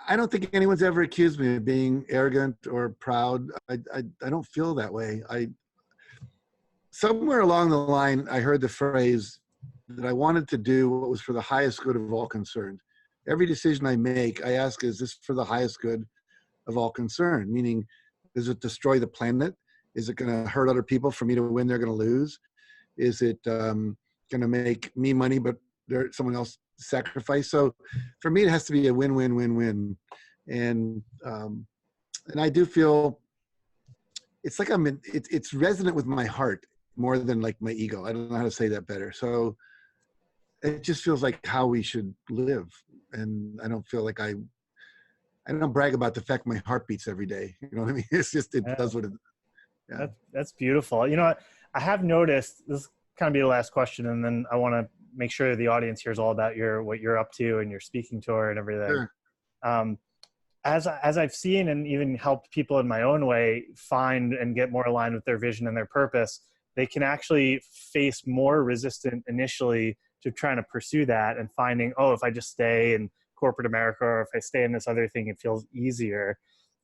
I don't think anyone's ever accused me of being arrogant or proud. I don't feel that way. Somewhere along the line, I heard the phrase that I wanted to do what was for the highest good of all concerned. Every decision I make, I ask, is this for the highest good of all concerned? Meaning, does it destroy the planet? Is it going to hurt other people? For me to win, they're going to lose? Is it going to make me money, but someone else sacrifice? So for me, it has to be a win-win-win-win. And I do feel it's like it's resonant with my heart more than like my ego. I don't know how to say that better. So it just feels like how we should live. And I don't feel like I don't brag about the fact my heart beats every day. You know what I mean? It's just, it does what it does. Yeah. That's beautiful. You know what? I have noticed, this kind of be the last question, and then I want to make sure the audience hears all about what you're up to and your speaking tour and everything. Sure. As I've seen and even helped people in my own way find and get more aligned with their vision and their purpose, they can actually face more resistance initially to trying to pursue that and finding, oh, if I just stay in corporate America, or if I stay in this other thing, it feels easier.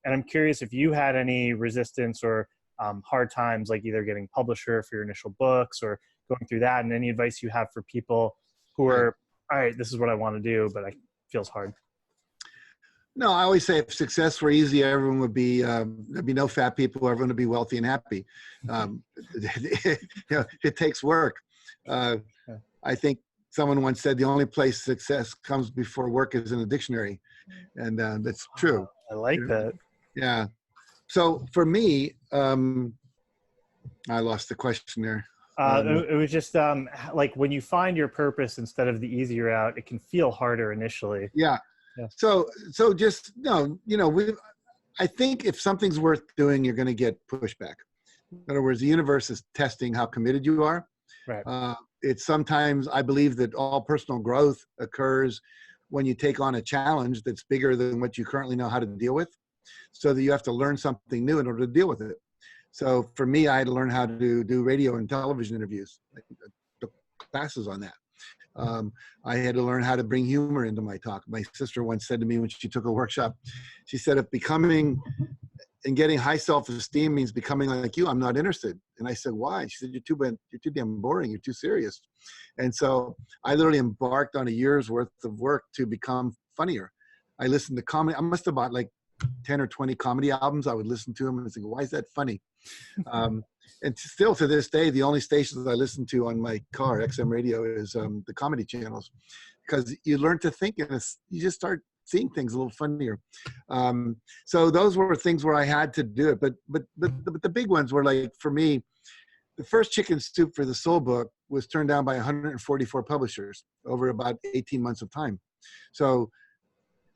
And I'm curious if you had any resistance or hard times, like either getting publisher for your initial books or going through that, and any advice you have for people who are, all right, this is what I want to do, but it feels hard. No, I always say if success were easy, everyone would be, there'd be no fat people, everyone would be wealthy and happy. It takes work. I think someone once said the only place success comes before work is in a dictionary. And that's true. I like that. Yeah. So for me, I lost the question there. It was just like when you find your purpose instead of the easy route, it can feel harder initially. Yeah. Yeah. So just no, I think if something's worth doing, you're going to get pushback. In other words, the universe is testing how committed you are. Right. It's sometimes, I believe that all personal growth occurs when you take on a challenge that's bigger than what you currently know how to deal with, so that you have to learn something new in order to deal with it. So for me, I had to learn how to do radio and television interviews. I took classes on that. I had to learn how to bring humor into my talk. My sister once said to me when she took a workshop, she said, if becoming and getting high self-esteem means becoming like you, I'm not interested. And I said, why? She said, you're too damn boring. You're too serious. And so I literally embarked on a year's worth of work to become funnier. I listened to comedy. I must have bought like 10 or 20 comedy albums. I would listen to them and think, why is that funny? And still to this day, the only stations I listen to on my car, XM radio, is the comedy channels, because you learn to think and you just start seeing things a little funnier. So those were things where I had to do it. But the big ones were, like, for me, the first Chicken Soup for the Soul book was turned down by 144 publishers over about 18 months of time. So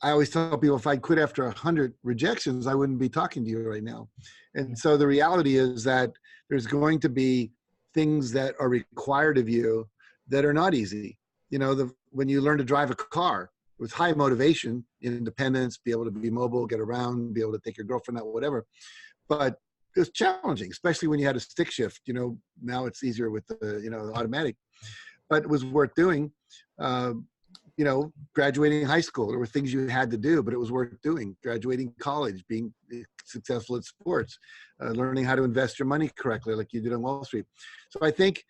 I always tell people, if I quit after 100 rejections, I wouldn't be talking to you right now. And so the reality is that there's going to be things that are required of you that are not easy. When you learn to drive a car with high motivation, independence, be able to be mobile, get around, be able to take your girlfriend out, whatever. But it was challenging, especially when you had a stick shift. Now it's easier with the automatic, but it was worth doing. Graduating high school, there were things you had to do, but it was worth doing. Graduating college, being successful at sports, learning how to invest your money correctly, like you did on Wall Street. So I think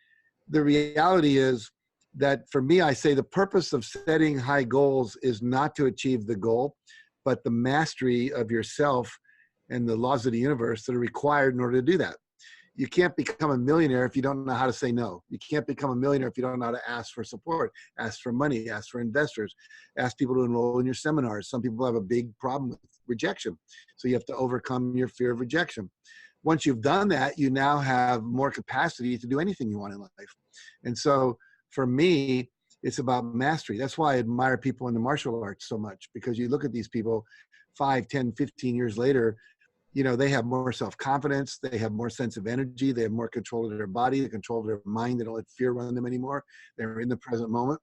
the reality is that for me, I say the purpose of setting high goals is not to achieve the goal, but the mastery of yourself and the laws of the universe that are required in order to do that. You can't become a millionaire if you don't know how to say no. You can't become a millionaire if you don't know how to ask for support, ask for money, ask for investors, ask people to enroll in your seminars. Some people have a big problem with rejection. So you have to overcome your fear of rejection. Once you've done that, you now have more capacity to do anything you want in life. And so for me, it's about mastery. That's why I admire people in the martial arts so much, because you look at these people 5, 10, 15 years later, they have more self-confidence, they have more sense of energy, they have more control of their body, the control of their mind, they don't let fear run them anymore. They're in the present moment.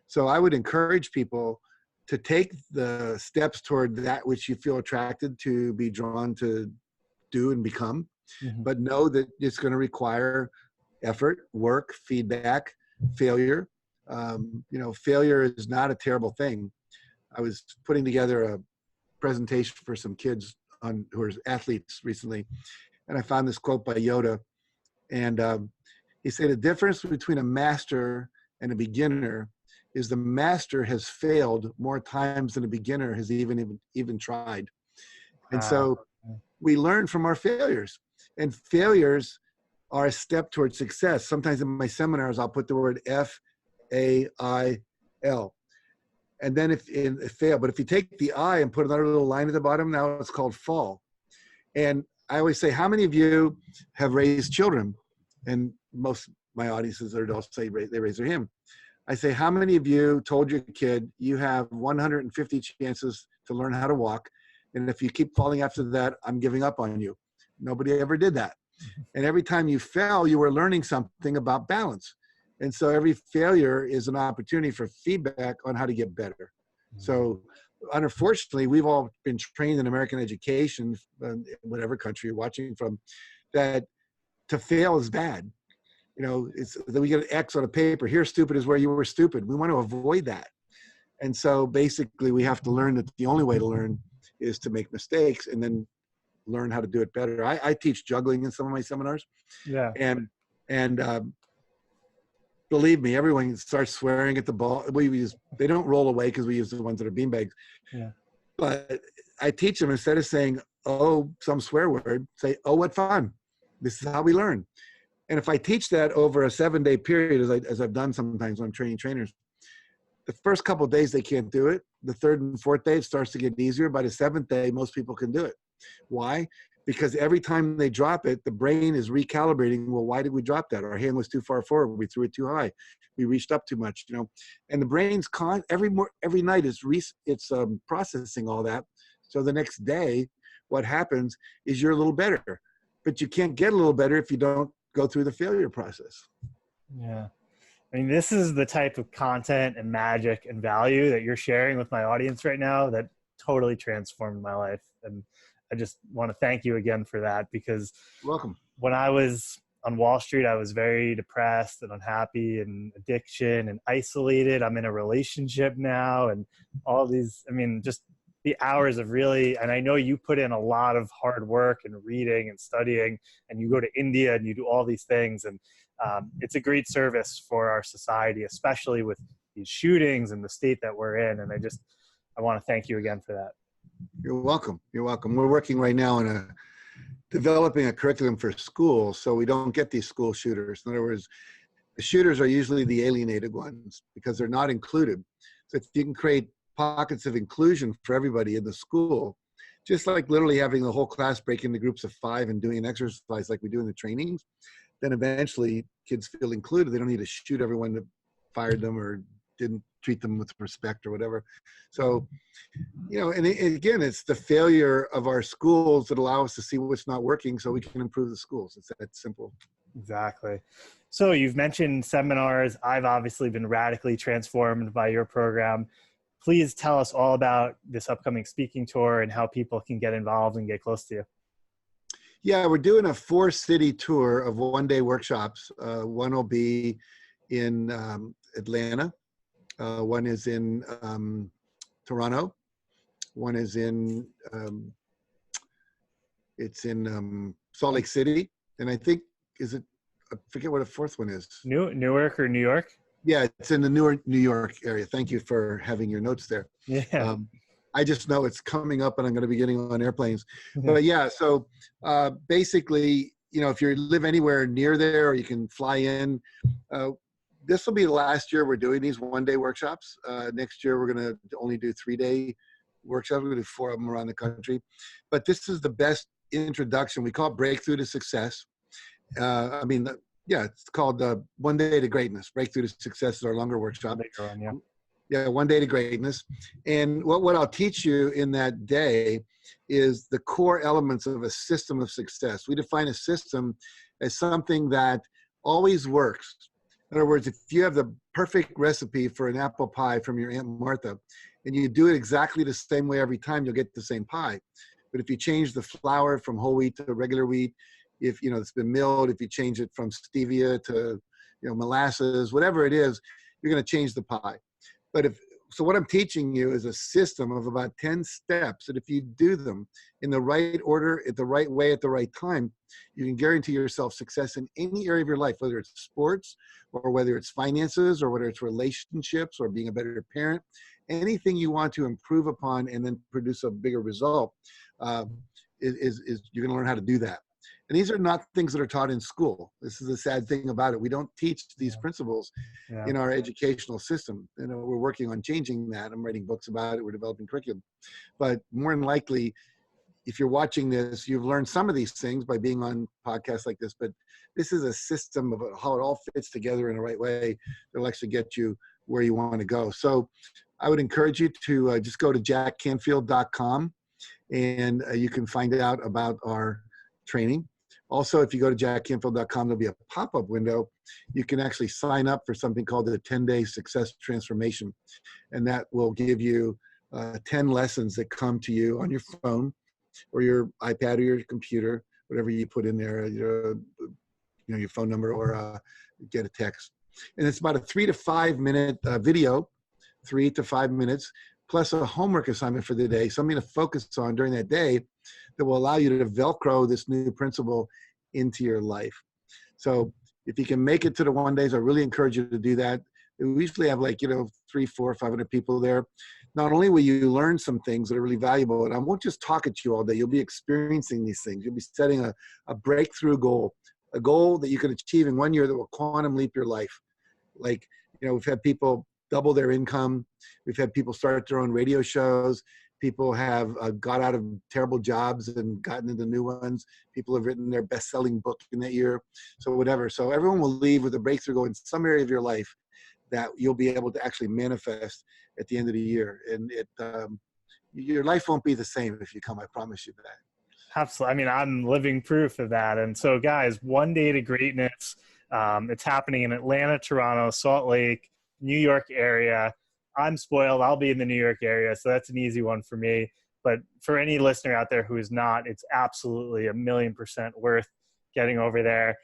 So I would encourage people to take the steps toward that which you feel attracted to, be drawn to do and become, but know that it's going to require effort, work, feedback, failure. Failure is not a terrible thing. I was putting together a presentation for some kids who are athletes recently, and I found this quote by Yoda, and he said, the difference between a master and a beginner is the master has failed more times than a beginner has even tried. And so we learn from our failures, and failures are a step towards success. Sometimes in my seminars, I'll put the word F-A-I-L. And then if fail, but if you take the I and put another little line at the bottom, now it's called fall. And I always say, how many of you have raised children? And most of my audiences are adults say they raise their hand. I say, how many of you told your kid you have 150 chances to learn how to walk, and if you keep falling after that, I'm giving up on you? Nobody ever did that. And every time you fell, you were learning something about balance. And so every failure is an opportunity for feedback on how to get better. So unfortunately, we've all been trained in American education, whatever country you're watching from, that to fail is bad. It's that we get an X on a paper. Here, stupid is where you were stupid. We want to avoid that. And so basically we have to learn that the only way to learn is to make mistakes and then learn how to do it better. I teach juggling in some of my seminars. Yeah. And believe me, everyone starts swearing at the ball. They don't roll away because we use the ones that are beanbags. Yeah. But I teach them, instead of saying, oh, some swear word, say, oh, what fun. This is how we learn. And if I teach that over a 7-day period, as I've done sometimes when I'm training trainers, the first couple of days they can't do it. The third and fourth day it starts to get easier. By the seventh day, most people can do it. Why? Because every time they drop it, the brain is recalibrating. Well, why did we drop that? Our hand was too far forward. We threw it too high. We reached up too much, and the brain's every night it's processing all that. So the next day, what happens is you're a little better, but you can't get a little better if you don't go through the failure process. Yeah. I mean, this is the type of content and magic and value that you're sharing with my audience right now that totally transformed my life. And I just want to thank you again for that, because welcome. When I was on Wall Street, I was very depressed and unhappy and addiction and isolated. I'm in a relationship now, and all these, just the hours of really, and I know you put in a lot of hard work and reading and studying, and you go to India and you do all these things. And it's a great service for our society, especially with these shootings and the state that we're in. And I want to thank you again for that. You're welcome. You're welcome. We're working right now on developing a curriculum for schools so we don't get these school shooters. In other words, the shooters are usually the alienated ones because they're not included. So if you can create pockets of inclusion for everybody in the school, just like literally having the whole class break into groups of 5 and doing an exercise like we do in the trainings, then eventually kids feel included. They don't need to shoot everyone that fired them or didn't treat them with respect or whatever. So, and again, it's the failure of our schools that allow us to see what's not working so we can improve the schools. It's that simple. Exactly. So you've mentioned seminars. I've obviously been radically transformed by your program. Please tell us all about this upcoming speaking tour and how people can get involved and get close to you. Yeah, we're doing a 4-city tour of one-day workshops. One will be in Atlanta. One is in Toronto. One is in Salt Lake City, and I think I forget what a fourth one is. Newark or New York? Yeah, it's in the New York area. Thank you for having your notes there. Yeah. I just know it's coming up and I'm going to be getting on airplanes. But yeah, so basically, if you live anywhere near there or you can fly in, this will be the last year we're doing these one-day workshops. Next year, we're going to only do 3-day workshops. We're going to do 4 of them around the country. But this is the best introduction. We call it Breakthrough to Success. It's called One Day to Greatness. Breakthrough to Success is our longer workshop. Yeah, One Day to Greatness. And what I'll teach you in that day is the core elements of a system of success. We define a system as something that always works. In other words, if you have the perfect recipe for an apple pie from your Aunt Martha, and you do it exactly the same way every time, you'll get the same pie. But if you change the flour from whole wheat to regular wheat, if it's been milled, if you change it from stevia to molasses, whatever it is, you're going to change the pie. So what I'm teaching you is a system of about 10 steps that if you do them in the right order, at the right way, at the right time, you can guarantee yourself success in any area of your life, whether it's sports or whether it's finances or whether it's relationships or being a better parent. Anything you want to improve upon and then produce a bigger result is you're going to learn how to do that. And these are not things that are taught in school. This is the sad thing about it. We don't teach these principles in our educational system. We're working on changing that. I'm writing books about it. We're developing curriculum. But more than likely, if you're watching this, you've learned some of these things by being on podcasts like this. But this is a system of how it all fits together in the right way that will actually get you where you want to go. So I would encourage you to just go to jackcanfield.com and you can find out about our training. Also, if you go to jackcanfield.com, there'll be a pop-up window. You can actually sign up for something called the 10-Day Success Transformation. And that will give you 10 lessons that come to you on your phone or your iPad or your computer, whatever you put in there, your phone number or get a text. And it's about a 3 to 5 minute video, 3 to 5 minutes, plus a homework assignment for the day, something to focus on during that day that will allow you to Velcro this new principle into your life. So if you can make it to the 1 days, I really encourage you to do that. We usually have 3, 4, 500 people there. Not only will you learn some things that are really valuable, and I won't just talk at you all day, you'll be experiencing these things. You'll be setting a breakthrough goal, a goal that you can achieve in 1 year that will quantum leap your life. We've had people double their income. We've had people start their own radio shows. People have got out of terrible jobs and gotten into new ones. People have written their best-selling book in that year. So whatever. So everyone will leave with a breakthrough goal in some area of your life that you'll be able to actually manifest at the end of the year. And your life won't be the same if you come. I promise you that. Absolutely. I mean, I'm living proof of that. And so, guys, One Day to Greatness. It's happening in Atlanta, Toronto, Salt Lake, New York area. I'm spoiled. I'll be in the New York area, so that's an easy one for me. But for any listener out there who is not, it's absolutely 1,000,000% worth getting over there.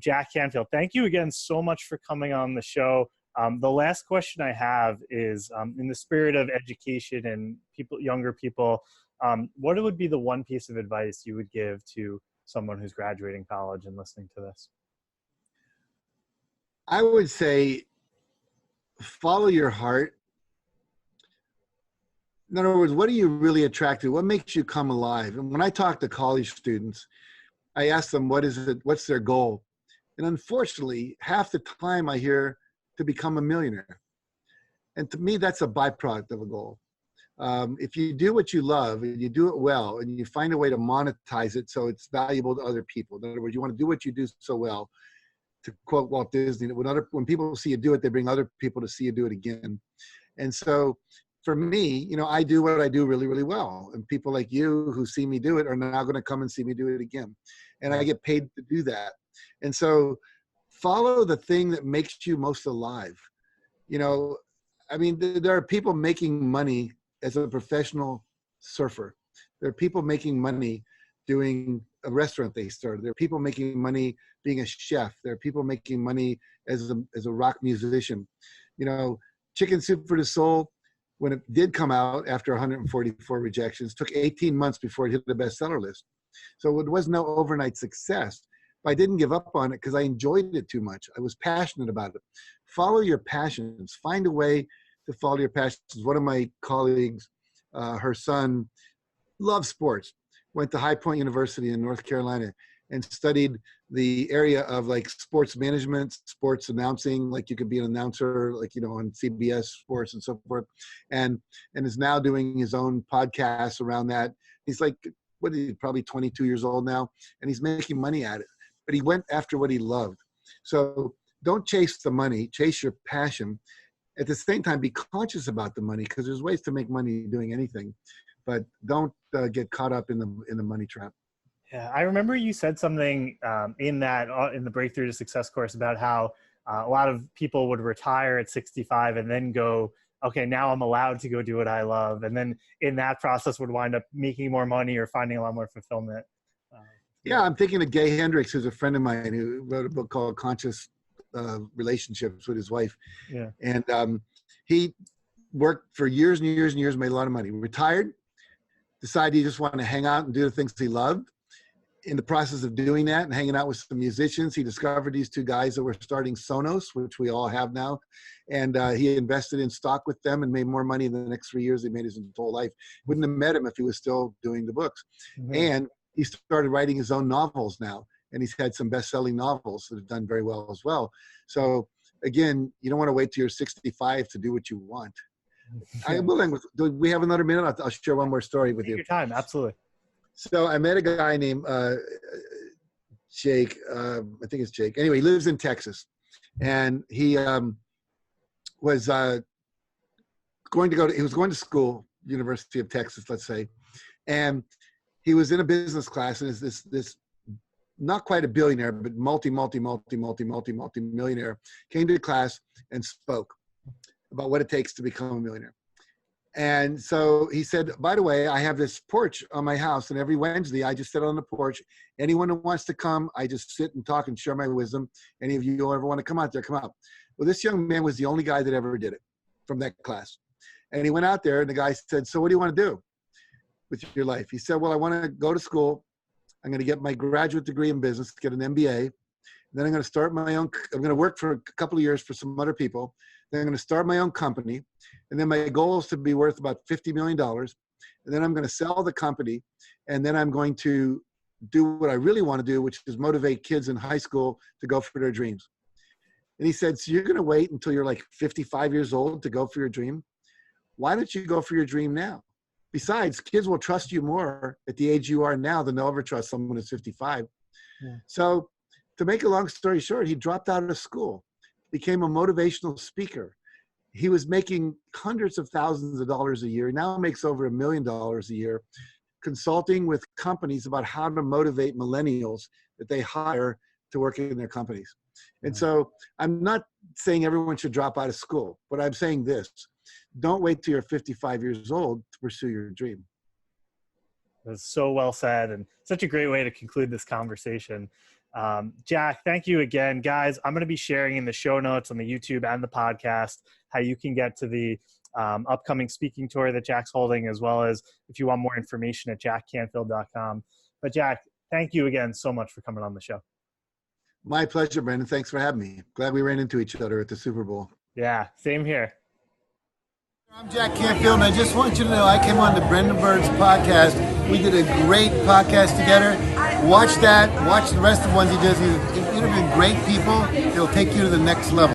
Jack Canfield, thank you again so much for coming on the show. The last question I have is, in the spirit of education and younger people, what would be the one piece of advice you would give to someone who's graduating college and listening to this? I would say follow your heart. In other words, what are you really attracted to? What makes you come alive? And when I talk to college students, I ask them, what's their goal? And unfortunately, half the time I hear to become a millionaire. And to me, that's a byproduct of a goal. If you do what you love and you do it well and you find a way to monetize it so it's valuable to other people. In other words, you want to do what you do so well. To quote Walt Disney, when people see you do it, they bring other people to see you do it again. And so for me, I do what I do really, really well. And people like you who see me do it are now going to come and see me do it again. And I get paid to do that. And so follow the thing that makes you most alive. There are people making money as a professional surfer. There are people making money doing a restaurant they started. There are people making money being a chef. There are people making money as a rock musician. Chicken Soup for the Soul, when it did come out after 144 rejections, took 18 months before it hit the bestseller list. So it was no overnight success. But I didn't give up on it because I enjoyed it too much. I was passionate about it. Follow your passions. Find a way to follow your passions. One of my colleagues, her son loves sports, went to High Point University in North Carolina and studied the area of like sports management, sports announcing, like you could be an announcer, on CBS Sports and so forth, and is now doing his own podcast around that. He's like, probably 22 years old now, and he's making money at it. But he went after what he loved. So don't chase the money, chase your passion. At the same time, be conscious about the money because there's ways to make money doing anything, but don't get caught up in the money trap. Yeah, I remember you said something in the Breakthrough to Success course about how a lot of people would retire at 65 and then go, okay, now I'm allowed to go do what I love. And then in that process would wind up making more money or finding a lot more fulfillment. Yeah, I'm thinking of Gay Hendricks, who's a friend of mine who wrote a book called Conscious Relationships with his wife. Yeah. And he worked for years and years and years, made a lot of money. Retired, decided he just wanted to hang out and do the things he loved. In the process of doing that and hanging out with some musicians, he discovered these two guys that were starting Sonos, which we all have now. And he invested in stock with them and made more money in the next 3 years than he made his whole life. Wouldn't have met him if he was still doing the books. Mm-hmm. And he started writing his own novels now. And he's had some best-selling novels that have done very well as well. So again, you don't want to wait till you're 65 to do what you want. I will end with, do we have another minute? I'll share one more story with you. Take your time, absolutely. So I met a guy named Jake. I think it's Jake. Anyway, he lives in Texas, and he was going to school, University of Texas, let's say, and he was in a business class, and is this not quite a billionaire, but multi-millionaire, came to class and spoke about what it takes to become a millionaire. And so he said, by the way, I have this porch on my house, and every Wednesday I just sit on the porch. Anyone who wants to come, I just sit and talk and share my wisdom. Any of you who ever want to come out there, come out. Well, this young man was the only guy that ever did it from that class. And he went out there, and the guy said, so what do you want to do with your life? He said, well, I want to go to school. I'm going to get my graduate degree in business, get an MBA. Then I'm going to start my own, I'm going to work for a couple of years for some other people. Then I'm going to start my own company. And then my goal is to be worth about $50 million. And then I'm going to sell the company. And then I'm going to do what I really want to do, which is motivate kids in high school to go for their dreams. And he said, so you're going to wait until you're like 55 years old to go for your dream? Why don't you go for your dream now? Besides, kids will trust you more at the age you are now than they'll ever trust someone who's 55. Yeah. So to make a long story short, he dropped out of school, became a motivational speaker. He was making hundreds of thousands of dollars a year, now makes over $1 million a year, consulting with companies about how to motivate millennials that they hire to work in their companies. And so I'm not saying everyone should drop out of school, but I'm saying this: don't wait till you're 55 years old to pursue your dream. That's so well said, and such a great way to conclude this conversation. Jack, thank you again. Guys, I'm going to be sharing in the show notes on the YouTube and the podcast how you can get to the upcoming speaking tour that Jack's holding, as well as if you want more information at jackcanfield.com. But Jack, thank you again so much for coming on the show. My pleasure, Brandon. Thanks for having me. Glad we ran into each other at the Super Bowl. Yeah, same here. I'm Jack Canfield, and I just want you to know I came on the Brendan Burns podcast. We did a great podcast together. Watch that. Watch the rest of the ones he does. He's interviewing great people. It'll take you to the next level.